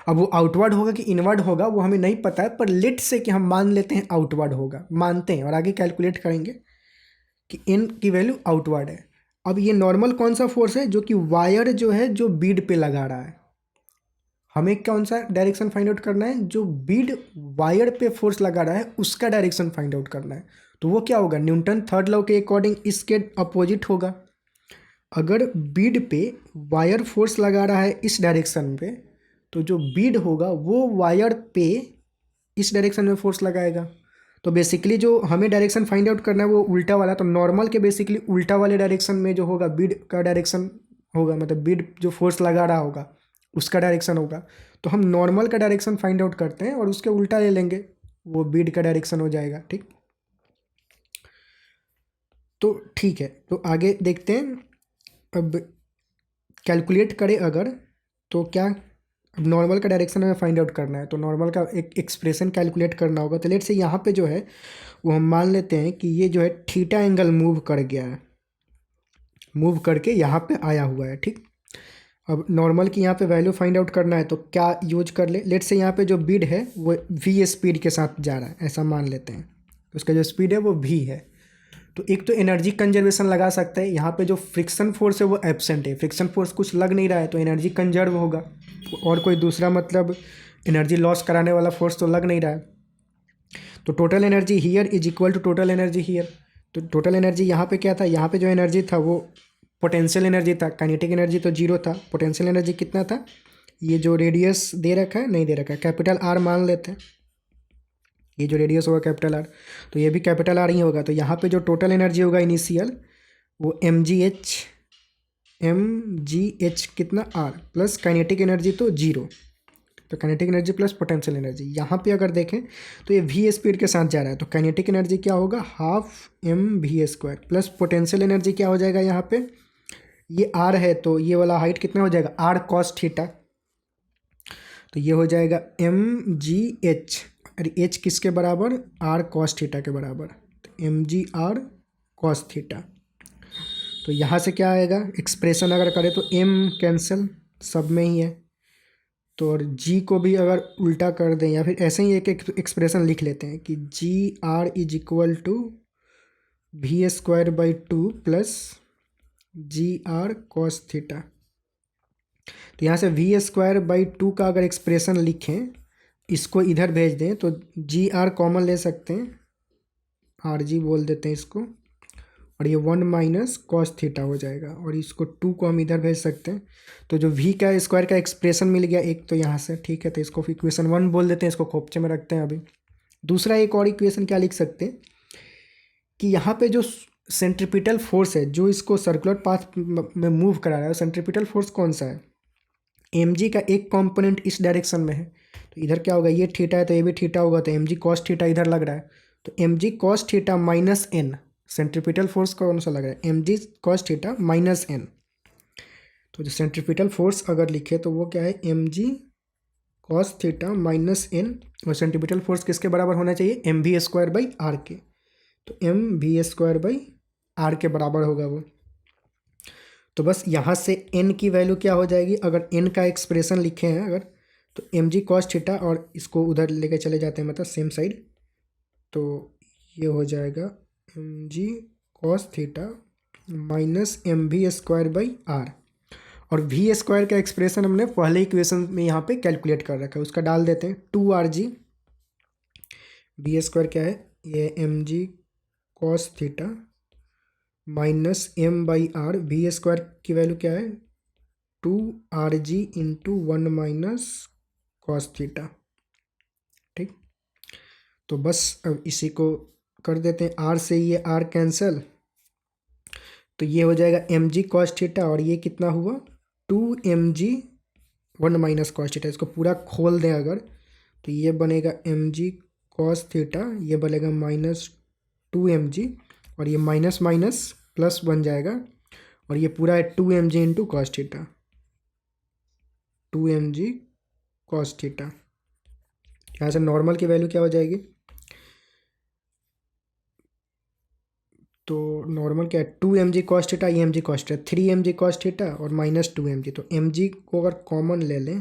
अब वो आउटवर्ड होगा कि इनवर्ड होगा वो हमें नहीं पता है, पर लेट से कि हम मान लेते हैं आउटवर्ड होगा, मानते हैं और आगे कैलकुलेट करेंगे कि n की वैल्यू आउटवर्ड है। अब ये नॉर्मल कौन सा फोर्स है, जो कि वायर जो है जो बीड पे लगा रहा है, हमें कौन सा डायरेक्शन फाइंड आउट करना है, जो बीड वायर पे फोर्स लगा रहा है उसका डायरेक्शन फाइंड आउट करना है। तो वो क्या होगा, न्यूटन थर्ड लॉ के अकॉर्डिंग इसके अपोजिट होगा। अगर बीड पे वायर फोर्स लगा रहा है इस डायरेक्शन पे, तो जो बीड होगा वो वायर पे इस डायरेक्शन में फोर्स लगाएगा। तो बेसिकली जो हमें डायरेक्शन फाइंड आउट करना है वो उल्टा वाला, तो नॉर्मल के बेसिकली उल्टा वाले डायरेक्शन में जो होगा बीड का डायरेक्शन होगा, मतलब बीड जो फोर्स लगा रहा होगा उसका डायरेक्शन होगा। तो हम नॉर्मल का डायरेक्शन फाइंड आउट करते हैं और उसके उल्टा ले लेंगे, वो बीड का डायरेक्शन हो जाएगा, ठीक। तो ठीक है, तो आगे देखते हैं। अब कैलकुलेट करें अगर, तो क्या, अब नॉर्मल का डायरेक्शन हमें फाइंड आउट करना है, तो नॉर्मल का एक एक्सप्रेशन कैलकुलेट करना होगा। तो लेट से यहाँ पे जो है वो हम मान लेते हैं कि ये जो है थीटा एंगल मूव कर गया है, मूव करके यहाँ पे आया हुआ है, ठीक। अब नॉर्मल की यहाँ पे वैल्यू फाइंड आउट करना है तो क्या यूज कर ले, लेट से यहाँ पे जो बीड है वो v स्पीड के साथ जा रहा है, ऐसा मान लेते हैं। तो उसका जो स्पीड है वो v है। तो एक तो एनर्जी कंजर्वेशन लगा सकते हैं, यहाँ पे जो फ्रिक्शन फोर्स है वो एब्सेंट है, फ्रिक्शन फोर्स कुछ लग नहीं रहा है तो एनर्जी कंजर्व होगा, और कोई दूसरा मतलब एनर्जी लॉस कराने वाला फोर्स तो लग नहीं रहा है। तो total energy here is equal to total energy here. तो टोटल एनर्जी यहाँ पे क्या था, यहाँ पे जो एनर्जी था वो पोटेंशियल एनर्जी था, काइनेटिक एनर्जी तो जीरो था, पोटेंशियल एनर्जी कितना था, ये जो रेडियस दे रखा है, नहीं दे रखा है, कैपिटल आर मान लेते हैं, ये जो रेडियस होगा कैपिटल आर, तो ये भी कैपिटल आर ही होगा। तो यहाँ पे जो टोटल एनर्जी होगा इनिशियल वो एम जी एच कितना आर, प्लस काइनेटिक एनर्जी तो जीरो, तो kinetic energy plus potential energy. यहाँ पे अगर देखें तो ये v स्पीड के साथ जा रहा है, तो काइनेटिक एनर्जी क्या होगा, half mv² plus potential energy क्या हो जाएगा, यहाँ पे ये r है तो ये वाला हाइट कितना हो जाएगा, r cos थीटा, तो ये हो जाएगा mgh, और h किसके बराबर, r cos थीटा के बराबर, तो mgr cos थीटा। तो यहाँ से क्या आएगा, एक्सप्रेशन अगर करें तो m कैंसिल सब में ही है, तो और g को भी अगर उल्टा कर दें या फिर ऐसे ही एक एक्सप्रेशन लिख लेते हैं कि gr is equal to v²/2 plus gr cos theta. तो यहाँ से v²/2 का अगर एक्सप्रेशन लिखें, इसको इधर भेज दें तो gr कॉमन ले सकते हैं, rg बोल देते हैं इसको, और ये 1 माइनस कॉस थीटा हो जाएगा, और इसको 2 को हम इधर भेज सकते हैं। तो जो v का स्क्वायर का एक्सप्रेशन मिल गया एक तो यहाँ से, ठीक है, तो इसको इक्वेशन 1 बोल देते हैं, इसको खोपचे में रखते हैं। अभी दूसरा एक और इक्वेशन क्या लिख सकते हैं कि यहाँ पे जो सेंट्रीपिटल फोर्स है जो इसको सर्कुलर पाथ में मूव करा रहा है, सेंट्रीपिटल फोर्स कौन सा है, mg का एक कंपोनेंट इस डायरेक्शन में है, तो इधर क्या होगा, ये थीटा है तो ये भी थीटा होगा, तो mg cos थीटा इधर लग रहा है, तो mg cos theta minus n, centripetal force कौन सा लग रहा है, mg cos theta minus n। तो जो सेंट्रीपिटल फोर्स अगर लिखे तो वो क्या है, mg cos theta minus n, और सेंट्रीपिटल फोर्स किसके बराबर होना चाहिए, mv²/r के, तो mv²/r के बराबर होगा वो। तो बस यहाँ से n की वैल्यू क्या हो जाएगी, अगर n का एक्सप्रेशन लिखे हैं अगर, तो mg cos थीटा, और इसको उधर लेके चले जाते हैं मतलब सेम साइड, तो ये हो जाएगा mg cos theta minus mv²/r, और वी स्क्वायर का एक्सप्रेशन हमने पहले इक्वेशन में यहाँ पे कैलकुलेट कर रखा है, उसका डाल देते हैं। 2 RG वी स्क्वायर क्या है, ये mg cos theta minus M by R, V square की वैल्यू क्या है 2 RG into 1 minus cos theta. ठीक, तो बस अब इसी को कर देते हैं, आर से ये आर कैंसल, तो ये हो जाएगा mg cos थीटा और ये कितना हुआ 2mg 1 माइनस कॉस थीटा। इसको पूरा खोल दें अगर तो ये बनेगा mg cos थीटा, ये बनेगा -2mg और ये माइनस माइनस प्लस बन जाएगा और ये पूरा है 2mg into cos theta, 2mg cos theta. यहाँ से नॉर्मल की वैल्यू क्या हो जाएगी, तो नॉर्मल क्या है 2mg cos थीटा, ये mg cos theta, 3mg cos theta और -2mg, तो mg को अगर कॉमन ले लें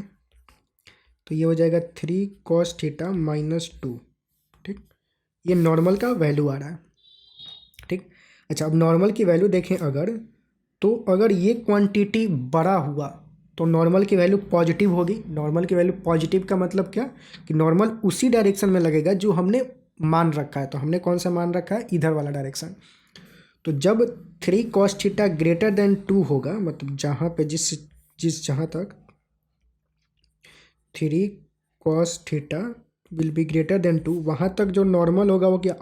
तो ये हो जाएगा 3 cos थीटा -2। ठीक, ये नॉर्मल का वैल्यू आ रहा है। ठीक, अच्छा अब नॉर्मल की वैल्यू देखें अगर, तो अगर ये क्वांटिटी बड़ा हुआ तो नॉर्मल की वैल्यू पॉजिटिव होगी। नॉर्मल की वैल्यू पॉजिटिव का मतलब क्या, कि नॉर्मल उसी डायरेक्शन में लगेगा जो हमने मान रखा है। तो हमने कौन सा मान रखा है, इधर वाला डायरेक्शन। तो जब 3 cos थीटा ग्रेटर देन 2 होगा, मतलब जहाँ पे जहाँ तक 3 cos theta will be greater than 2, वहाँ तक जो नॉर्मल होगा वो क्या,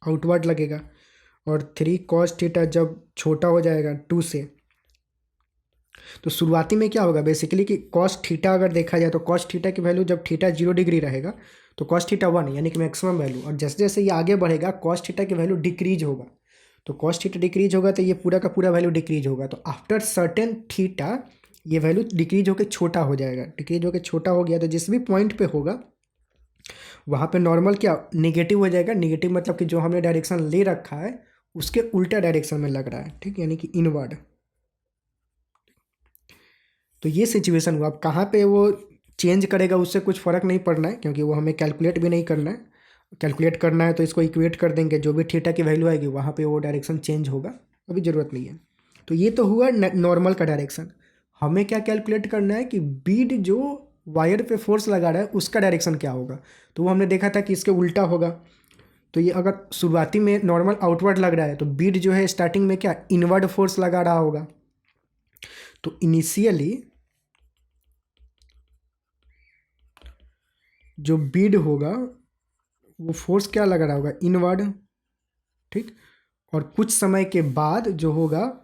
आउटवर्ड लगेगा। और 3 cos थीटा जब छोटा हो जाएगा 2 से, तो शुरुआती में क्या होगा बेसिकली कि cos थीटा अगर देखा जाए तो cos थीटा की वैल्यू जब थीटा 0 डिग्री रहेगा तो cos थीटा 1 यानी कि मैक्सिमम वैल्यू, और जैसे जैसे ये आगे बढ़ेगा cos थीटा की वैल्यू डिक्रीज होगा। तो cos थीटा डिक्रीज होगा तो ये पूरा का पूरा वैल्यू डिक्रीज होगा। तो आफ्टर सर्टेन थीटा ये वैल्यू डिक्रीज होकर छोटा हो जाएगा। डिक्रीज होकर छोटा हो गया तो जिस भी पॉइंट पे होगा वहाँ पे नॉर्मल क्या निगेटिव हो जाएगा। निगेटिव मतलब कि जो हमने डायरेक्शन ले रखा है उसके उल्टा डायरेक्शन में लग रहा है। ठीक, यानी कि इनवर्ड। तो ये सिचुएशन हुआ। अब कहाँ पे वो चेंज करेगा उससे कुछ फ़र्क नहीं पड़ना है, क्योंकि वो हमें कैलकुलेट भी नहीं करना है। कैलकुलेट करना है तो इसको इक्वेट कर देंगे, जो भी थीटा की वैल्यू आएगी वहाँ पे वो डायरेक्शन चेंज होगा, अभी ज़रूरत नहीं है। तो ये तो हुआ नॉर्मल का डायरेक्शन। हमें क्या कैलकुलेट करना है कि बीड जो वायर पे फोर्स लगा रहा है उसका डायरेक्शन क्या होगा। तो वो हमने देखा था कि इसके उल्टा होगा। तो ये अगर शुरुआती में नॉर्मल आउटवर्ड लग रहा है तो बीड जो है स्टार्टिंग में क्या इनवर्ड फोर्स लगा रहा होगा। तो इनिशियली जो बीड होगा वो फोर्स क्या लगा रहा होगा, इनवर्ड। ठीक, और कुछ समय के बाद जो होगा,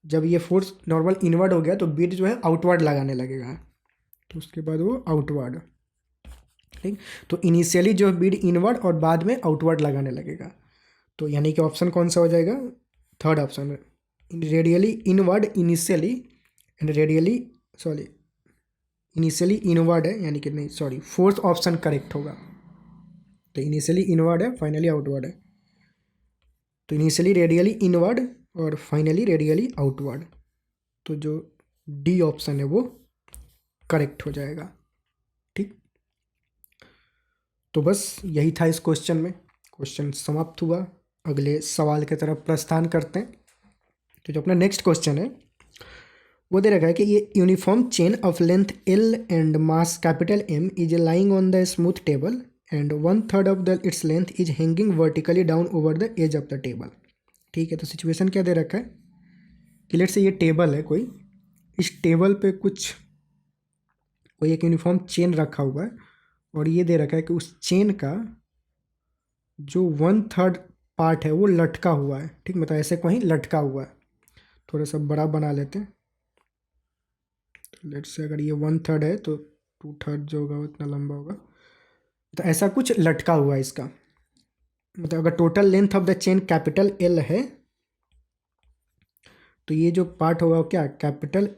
जब ये फोर्स नॉर्मल इनवर्ड हो गया तो बीड जो है आउटवर्ड लगाने लगेगा। तो उसके बाद वो आउटवर्ड। ठीक, तो इनिशियली जो बीड इनवर्ड और बाद में आउटवर्ड लगाने लगेगा। तो यानी कि ऑप्शन कौन सा हो जाएगा, third option, radially inward initially and radially, sorry initially inward है, यानी कि नहीं सॉरी फोर्थ ऑप्शन करेक्ट होगा। तो इनिशियली इनवर्ड है, फाइनली आउटवर्ड है। तो इनिशियली रेडियली इनवर्ड और फाइनली रेडियली आउटवर्ड। तो जो डी ऑप्शन है वो करेक्ट हो जाएगा। ठीक, तो बस यही था इस क्वेश्चन में। क्वेश्चन समाप्त हुआ। अगले सवाल की तरफ प्रस्थान करते हैं। तो जो अपना नेक्स्ट क्वेश्चन है वो दे रखा है कि ये uniform chain of length L and mass capital M is lying on the smooth table and 1/3 of the its length is hanging vertically down over the edge of the table. ठीक है, तो सिचुएशन क्या दे रखा है कि लेट्स से ये टेबल है कोई, इस टेबल पे कोई एक यूनिफॉर्म चेन रखा हुआ है और ये दे रखा है कि उस चेन का जो 1/3 पार्ट है वो लटका हुआ है। ठीक, मतलब ऐसे कहीं लटका हुआ है। थोड़ा सा बड़ा बना लेते हैं। तो लेट्स से अगर ये 1/3 है तो 2/3 जो होगा वो इतना लंबा होगा। तो ऐसा कुछ लटका हुआ है इसका। मतलब अगर total length of the chain capital L है तो ये जो पार्ट होगा वो क्या कैपिटल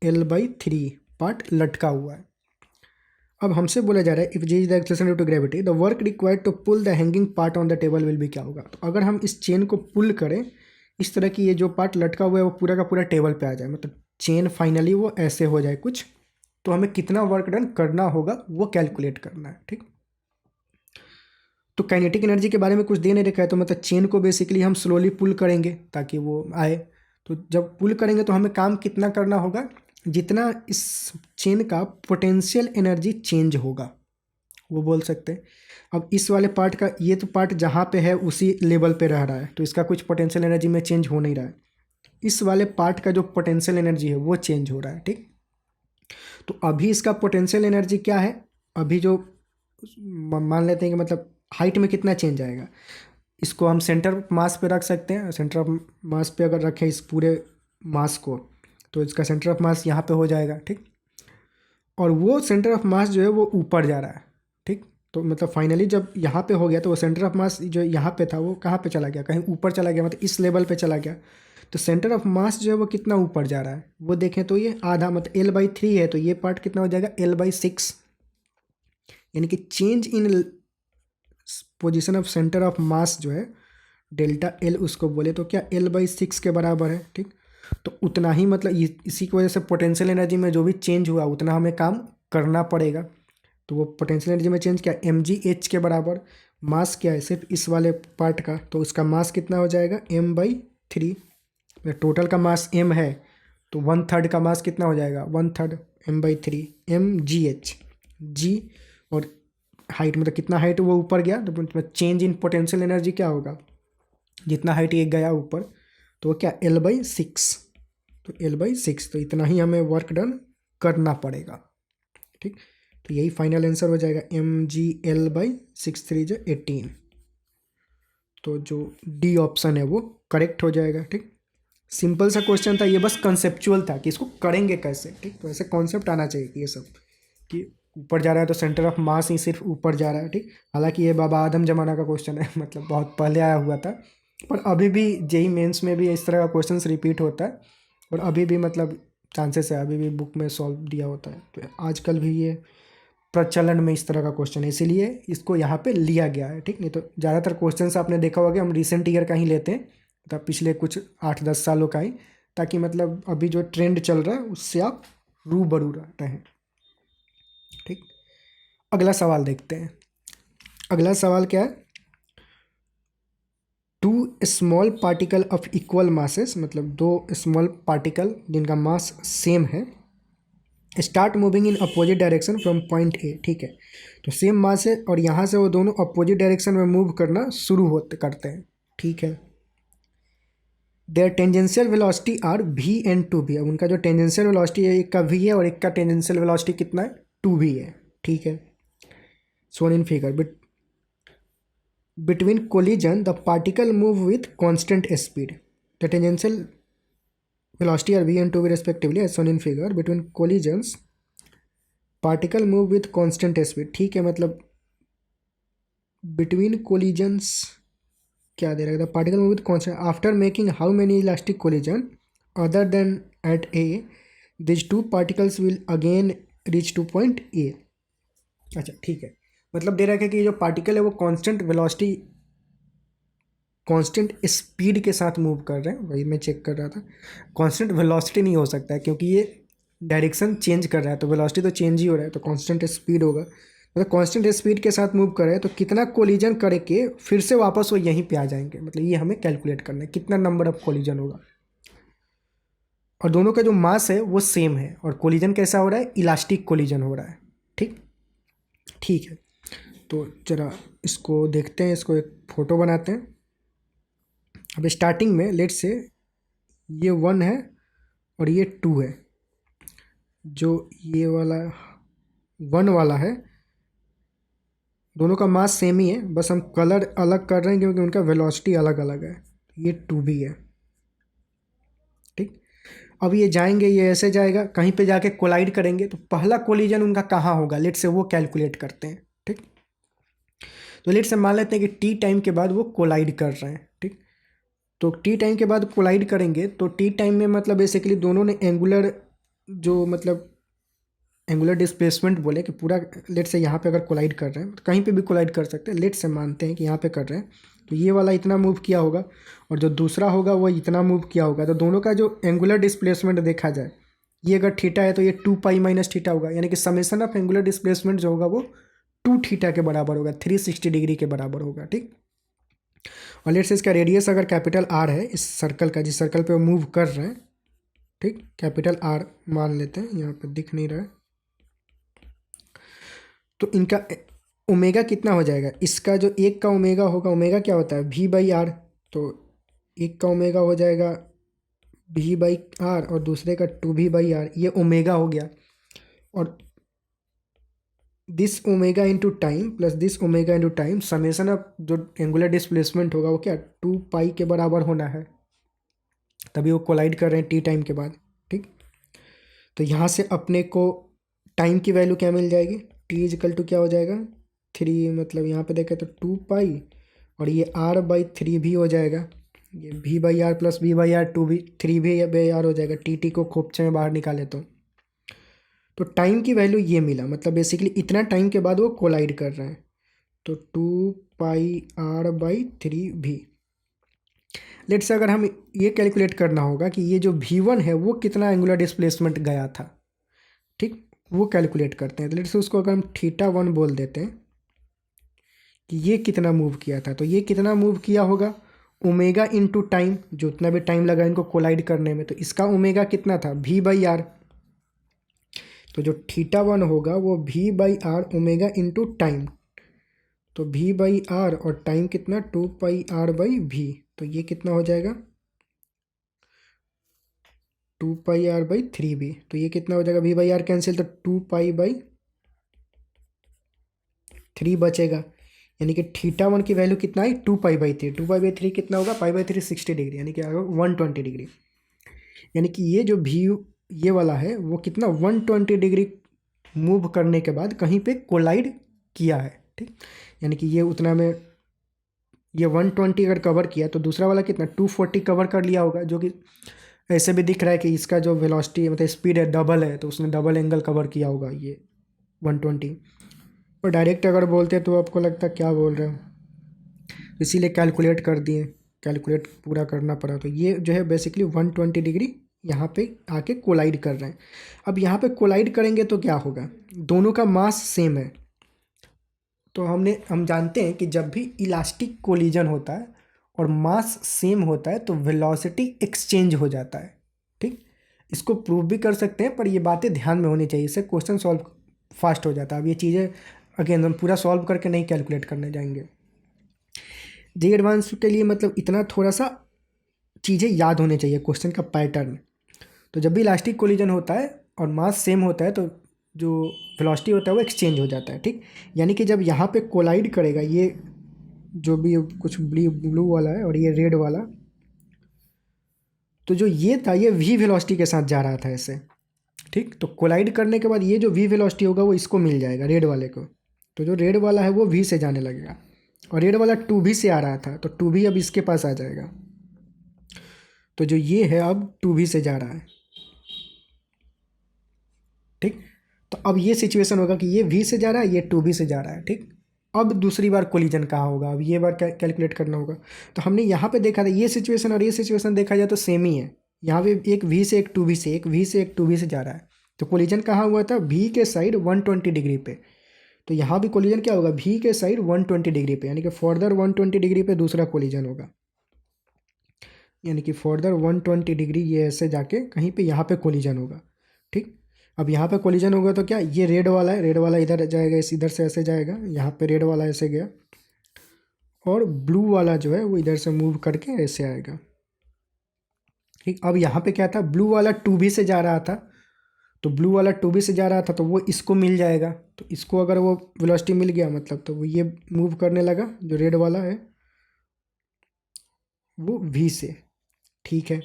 L/3 पार्ट लटका हुआ है। अब हमसे बोला जा रहा है if G is the acceleration due to gravity the work required to pull the hanging part on the table will be, क्या होगा। तो अगर हम इस चेन को पुल करें इस तरह की, ये जो पार्ट लटका हुआ है वो पूरा का पूरा टेबल पे आ जाए, मतलब चेन फाइनली वो ऐसे हो जाए कुछ, तो हमें कितना वर्क डन करना होगा वो कैलकुलेट करना है। ठीक, तो काइनेटिक एनर्जी के बारे में कुछ दे नहीं रखा है, तो मतलब चेन को बेसिकली हम स्लोली पुल करेंगे ताकि वो आए। तो जब पुल करेंगे तो हमें काम कितना करना होगा, जितना इस चेन का पोटेंशियल एनर्जी चेंज होगा वो बोल सकते हैं। अब इस वाले पार्ट का, ये तो पार्ट जहाँ पे है उसी लेवल पे रह रहा है, तो इसका कुछ पोटेंशियल एनर्जी में चेंज हो नहीं रहा है। इस वाले पार्ट का जो पोटेंशियल एनर्जी है वो चेंज हो रहा है, ठीक। तो अभी इसका पोटेंशियल एनर्जी क्या है, अभी जो मान लेते हैं कि मतलब हाइट में कितना चेंज आएगा, इसको हम सेंटर ऑफ मास पे रख सकते हैं। सेंटर ऑफ मास पे अगर रखें इस पूरे मास को, तो इसका सेंटर ऑफ मास यहाँ पे हो जाएगा, ठीक। और वो सेंटर ऑफ मास जो है वो ऊपर जा रहा है, ठीक। तो मतलब फाइनली जब यहाँ पे हो गया तो वो सेंटर ऑफ मास जो यहाँ पे था वो कहाँ पे चला गया, कहीं ऊपर चला गया, मतलब इस लेवल पे चला गया। तो सेंटर ऑफ मास जो है वो कितना ऊपर जा रहा है वो देखें तो ये आधा, मतलब L/3 है, तो ये पार्ट कितना हो जाएगा L/6, यानी कि change in position of centre of मास जो है डेल्टा L उसको बोले तो क्या L/6 के बराबर है, ठीक। तो उतना ही मतलब इसी की वजह से पोटेंशियल एनर्जी में जो भी चेंज हुआ उतना हमें काम करना पड़ेगा। तो वो पोटेंशियल एनर्जी में चेंज क्या, mgh के बराबर। मास क्या है सिर्फ इस वाले पार्ट का, तो उसका मास कितना हो जाएगा m/3। टोटल का मास m है तो 1/3 का मास कितना हो जाएगा 1/3 m/3 mgh। g और हाइट मतलब कितना हाइट वो ऊपर गया, तो मतलब चेंज इन पोटेंशियल एनर्जी क्या होगा, जितना हाइट ये गया ऊपर तो वो क्या L/6। तो L/6, तो इतना ही हमें वर्क डन करना पड़ेगा, ठीक। तो यही फाइनल आंसर हो जाएगा mgL/6 3 जो 18। तो जो डी ऑप्शन है वो करेक्ट हो जाएगा, ठीक। सिंपल सा क्वेश्चन था ये, बस कंसेप्चुअल था कि इसको करेंगे कैसे, ठीक। तो ऐसे कॉन्सेप्ट आना चाहिए कि ये सब कि ऊपर जा रहा है तो सेंटर ऑफ मास ही सिर्फ ऊपर जा रहा है, ठीक। हालांकि ये बाबा आदम जमाना का क्वेश्चन है मतलब बहुत पहले आया हुआ था, पर अभी भी जेई मेंस में भी इस तरह का क्वेश्चन रिपीट होता है और अभी भी मतलब चांसेस है, अभी भी बुक में सॉल्व दिया होता है। तो आजकल भी ये प्रचलन में इस तरह का क्वेश्चन है, इसीलिए इसको यहाँ पे लिया गया है, ठीक। नहीं तो ज़्यादातर क्वेश्चन्स आपने देखा होगा हम रिसेंट ईयर का ही लेते हैं, मतलब पिछले कुछ 8-10 सालों का ही, ताकि मतलब अभी जो ट्रेंड चल रहा है उससे आप रूबरू रहें, ठीक। अगला सवाल देखते हैं। अगला सवाल क्या है, two small particle of equal masses, मतलब दो स्मॉल पार्टिकल जिनका मास सेम है, start moving in opposite direction from point A, ठीक है। तो सेम मास है और यहाँ से वो दोनों अपोजिट डायरेक्शन में मूव करना शुरू होते करते हैं, ठीक है। Their tangential velocity are v and 2v। अब उनका जो टेंजेंशियल वेलोसिटी है एक का v है और एक का टेंजेंशियल वेलोसिटी कितना है 2v है, ठीक है। Shown in figure between collision the particle move with constant speed. The tangential velocity are v and 2v respectively as shown in figure. Between collisions particle move with constant speed, ठीक है। मतलब between collisions क्या दे रहा है, the particle move with constant after making how many elastic collision other than at A, these two particles will again reach to point A। अच्छा ठीक है, मतलब दे रहा है कि जो पार्टिकल है वो कांस्टेंट वेलोसिटी कांस्टेंट स्पीड के साथ मूव कर रहे हैं, वही मैं चेक कर रहा था। कांस्टेंट वेलोसिटी नहीं हो सकता है क्योंकि ये डायरेक्शन चेंज कर रहा है, तो वेलोसिटी तो चेंज ही हो रहा है, तो कांस्टेंट स्पीड होगा। मतलब कांस्टेंट स्पीड के साथ मूव कर रहे हैं तो कितना कोलिजन करके फिर से वापस वो यहीं पे आ जाएंगे, मतलब ये हमें कैलकुलेट करना है कितना नंबर ऑफ कोलिजन होगा। और दोनों का जो मास है वो सेम है और कोलिजन कैसा हो रहा है, इलास्टिक कोलिजन हो रहा है, ठीक ठीक है। तो जरा इसको देखते हैं, इसको एक फ़ोटो बनाते हैं। अब स्टार्टिंग में लेट से ये 1 है और ये 2 है, जो ये वाला 1 वाला है दोनों का मास सेम ही है, बस हम कलर अलग कर रहे हैं क्योंकि उनका वेलोसिटी अलग अलग है। ये 2 भी है, ठीक। अब ये जाएंगे, ये ऐसे जाएगा, कहीं पे जाके कोलाइड करेंगे, तो पहला कोलिजन उनका कहाँ होगा लेट से वो कैलकुलेट करते हैं, ठीक। तो लेट से मान लेते हैं कि टी टाइम के बाद वो कोलाइड कर रहे हैं, ठीक। तो टी टाइम के बाद कोलाइड करेंगे तो टी टाइम में मतलब बेसिकली दोनों ने एंगुलर जो मतलब एंगुलर डिस्प्लेसमेंट बोले कि पूरा लेट से यहाँ पे अगर कोलाइड कर रहे हैं तो कहीं पे भी कोलाइड कर सकते हैं, लेट से मानते हैं कि यहाँ पे कर रहे हैं, तो ये वाला इतना मूव किया होगा और जो दूसरा होगा वो इतना मूव किया होगा। तो दोनों का जो एंगुलर डिस्प्लेसमेंट देखा जाए, ये अगर थीटा है तो ये 2 पाई माइनस थीटा होगा, यानी कि समेसन ऑफ एंगुलर डिस्प्लेसमेंट जो होगा वो 2 थीटा के बराबर होगा, 360 डिग्री के बराबर होगा, ठीक। और लेट्स से इसका रेडियस अगर कैपिटल आर है इस सर्कल का, जिस सर्कल पे वो मूव कर रहे हैं, ठीक, कैपिटल आर मान लेते हैं, यहाँ पे दिख नहीं रहा है। तो इनका ओमेगा कितना हो जाएगा, इसका जो एक का ओमेगा होगा, ओमेगा क्या होता है V/R, तो एक का ओमेगा हो जाएगा V/R और दूसरे का 2V/R, ये ओमेगा हो गया। और this omega into time plus this omega into time, summation of जो एंगुलर डिस्प्लेसमेंट होगा वो क्या 2 पाई के बराबर होना है, तभी वो कोलाइड कर रहे हैं टी टाइम के बाद, ठीक। तो यहाँ से अपने को टाइम की वैल्यू क्या मिल जाएगी, टी इजिकल टू क्या हो जाएगा 3, मतलब यहाँ पे देखें तो 2 पाई, और ये R/3 भी हो जाएगा, ये V/R प्लस V/R 3V/R हो जाएगा, टी को खोपचे में बाहर निकाले तो टाइम की वैल्यू ये मिला, मतलब बेसिकली इतना टाइम के बाद वो कोलाइड कर रहे हैं। तो 2πr/3v। लेट्स से अगर हम ये कैलकुलेट करना होगा कि ये जो V1 है वो कितना एंगुलर डिस्प्लेसमेंट गया था, ठीक, वो कैलकुलेट करते हैं। तो लेट्स से उसको अगर हम θ1 बोल देते हैं कि ये कितना मूव किया था, तो ये कितना मूव किया होगा ओमेगा इंटू टाइम, जो उतना भी टाइम लगा इनको कोलाइड करने में, तो इसका ओमेगा कितना था V/R। तो जो θ1 होगा वो V/R ओमेगा इंटू टाइम, तो V/R और टाइम कितना 2πr/v, तो ये कितना हो जाएगा 2πr/3v, तो ये कितना हो जाएगा V/R कैंसिल, तो 2π/3 बचेगा, यानी कि θ1 की वैल्यू कितना आई 2π/3, 2π/3 कितना होगा π/3 60 डिग्री, यानी कि आएगा 120 डिग्री। यानी कि ये जो ये वाला है वो कितना 120 डिग्री मूव करने के बाद कहीं पे कोलाइड किया है, ठीक। यानी कि ये उतना में ये 120 अगर कवर किया तो दूसरा वाला कितना 240 कवर कर लिया होगा, जो कि ऐसे भी दिख रहा है कि इसका जो वेलोसिटी मतलब स्पीड है डबल है, तो उसने डबल एंगल कवर किया होगा ये 120। और डायरेक्ट अगर बोलते हैं तो आपको लगता है क्या बोल रहे हो, इसीलिए कैलकुलेट कर दिए, कैलकुलेट पूरा करना पड़ा। तो ये जो है बेसिकली 120 डिग्री यहाँ पे आके कोलाइड कर रहे हैं। अब यहाँ पे कोलाइड करेंगे तो क्या होगा, दोनों का मास सेम है, तो हम जानते हैं कि जब भी इलास्टिक कोलिजन होता है और मास सेम होता है तो वेलोसिटी एक्सचेंज हो जाता है, ठीक। इसको प्रूव भी कर सकते हैं, पर ये बातें ध्यान में होनी चाहिए, इससे क्वेश्चन सॉल्व फास्ट हो जाता है। अब ये चीज़ें अगेन हम पूरा सॉल्व करके नहीं कैलकुलेट करने जाएंगे। जी एडवांस के लिए मतलब इतना थोड़ा सा चीज़ें याद होने चाहिए, क्वेश्चन का पैटर्न। तो जब भी इलास्टिक कोलिजन होता है और मास सेम होता है तो जो वेलोसिटी होता है वो एक्सचेंज हो जाता है, ठीक। यानी कि जब यहाँ पे कोलाइड करेगा, ये जो भी कुछ ब्लू वाला है और ये रेड वाला, तो जो ये था ये v वेलोसिटी के साथ जा रहा था ऐसे, ठीक। तो कोलाइड करने के बाद ये जो v वेलोसिटी होगा वो इसको मिल जाएगा रेड वाले को, तो जो रेड वाला है वो v से जाने लगेगा, और रेड वाला 2v से आ रहा था तो 2v अब इसके पास आ जाएगा, तो जो ये है अब 2v से जा रहा है, ठीक। तो अब ये सिचुएशन होगा कि ये v से जा रहा है, ये 2v से जा रहा है, ठीक। अब दूसरी बार कोलिजन कहाँ होगा, अब ये बार कैलकुलेट करना होगा। तो हमने यहाँ पे देखा था ये सिचुएशन और ये सिचुएशन देखा जाए तो सेम ही है, यहाँ पे एक v से एक 2v से, एक v से एक 2v से जा रहा है, तो कोलिजन कहाँ हुआ था v के साइड 120 डिग्री पे, तो यहाँ भी कोलिजन क्या होगा v के साइड 120 डिग्री पे, यानी कि फर्दर 120 डिग्री पे दूसरा कोलिजन होगा, यानी कि फर्दर 120 डिग्री ये ऐसे जाके कहीं पे यहाँ पे कोलिजन होगा, ठीक। अब यहाँ पे कोलिजन होगा तो क्या ये रेड वाला है, रेड वाला इधर जाएगा, इस इधर से ऐसे जाएगा, यहाँ पे रेड वाला ऐसे गया, और ब्लू वाला जो है वो इधर से मूव करके ऐसे आएगा, ठीक। अब यहाँ पे क्या था ब्लू वाला 2v से जा रहा था, तो ब्लू वाला 2v से जा रहा था तो वो इसको मिल जाएगा, तो इसको अगर वो वेलोसिटी मिल गया मतलब तो वो ये मूव करने लगा, जो रेड वाला है वो v से, ठीक है।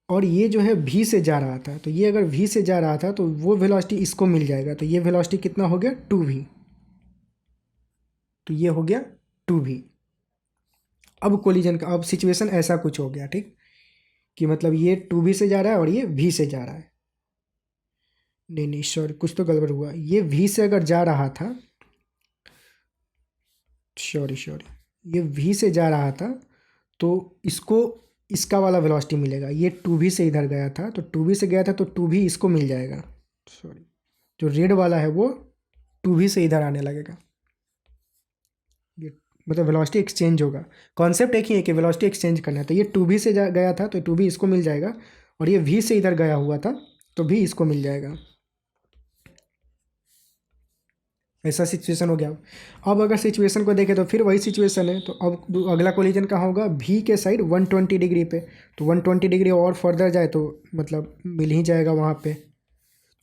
और ये जो है v से जा रहा था, तो ये अगर v से जा रहा था तो वो वेलोसिटी इसको मिल जाएगा, तो ये वेलोसिटी कितना हो गया 2v, तो ये हो गया 2v। अब कोलिजन का अब सिचुएशन ऐसा कुछ हो गया, ठीक, कि मतलब ये 2v से जा रहा है और ये v से जा रहा है, नहीं नहीं सॉरी कुछ तो गड़बड़ हुआ, ये v से अगर जा रहा था, सॉरी ये v से जा रहा था तो इसको इसका वाला वेलोसिटी मिलेगा, ये 2v से इधर गया था तो 2v से गया था तो 2v इसको मिल जाएगा, सॉरी जो रेड वाला है वो टू भी से इधर आने लगेगा। ये मतलब वेलोसिटी एक्सचेंज होगा। कॉन्सेप्ट एक ही है कि वेलोसिटी एक्सचेंज करना है। तो ये टू भी से गया था तो टू भी इसको मिल जाएगा, और ये वी से इधर गया हुआ था तो भी इसको मिल जाएगा। ऐसा सिचुएशन हो गया। अब अगर सिचुएशन को देखें तो फिर वही सिचुएशन है। तो अब अगला कोलिजन कहाँ होगा, भी के साइड 120 डिग्री पे। तो 120 डिग्री और फर्दर जाए तो मतलब मिल ही जाएगा वहाँ पे।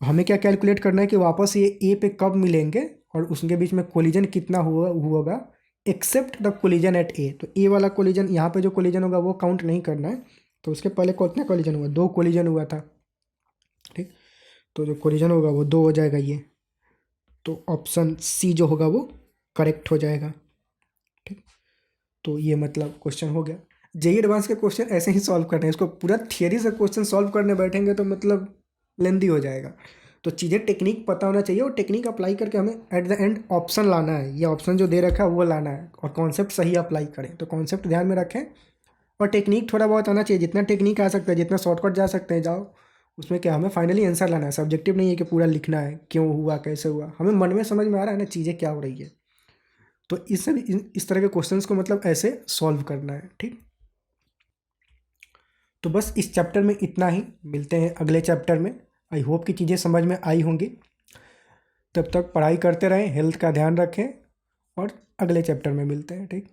हमें क्या कैलकुलेट करना है कि वापस ये ए पे कब मिलेंगे और उसके बीच में कोलिजन कितना होगा एक्सेप्ट द कोलिजन एट ए। तो ए वाला कोलिजन, यहाँ पे जो कोलिजन होगा वो काउंट नहीं करना है। तो उसके पहले कितना कोलिजन हुआ, 2 कोलिजन हुआ था, ठीक। तो जो कोलिजन होगा वो 2 हो जाएगा ये। तो ऑप्शन सी जो होगा वो करेक्ट हो जाएगा, ठीक। तो ये मतलब क्वेश्चन हो गया। जेई एडवांस के क्वेश्चन ऐसे ही सॉल्व करने हैं। इसको पूरा थियरी से क्वेश्चन सॉल्व करने बैठेंगे तो मतलब लेंदी हो जाएगा। तो चीज़ें टेक्निक पता होना चाहिए और टेक्निक अप्लाई करके हमें एट द एंड ऑप्शन लाना है। ये ऑप्शन जो दे रखा है वो लाना है और कॉन्सेप्ट सही अप्लाई करें। तो कॉन्सेप्ट ध्यान में रखें और टेक्निक थोड़ा बहुत आना चाहिए। जितना टेक्निक आ सकता है, जितना शॉर्टकट जा सकते हैं जाओ। उसमें क्या, हमें फाइनली आंसर लाना है। सब्जेक्टिव नहीं है कि पूरा लिखना है क्यों हुआ कैसे हुआ। हमें मन में समझ में आ रहा है ना चीज़ें क्या हो रही है। तो इस तरह के क्वेश्चंस को मतलब ऐसे सॉल्व करना है, ठीक। तो बस इस चैप्टर में इतना ही। मिलते हैं अगले चैप्टर में। आई होप कि चीज़ें समझ में आई होंगी। तब तक पढ़ाई करते रहें, हेल्थ का ध्यान रखें और अगले चैप्टर में मिलते हैं, ठीक।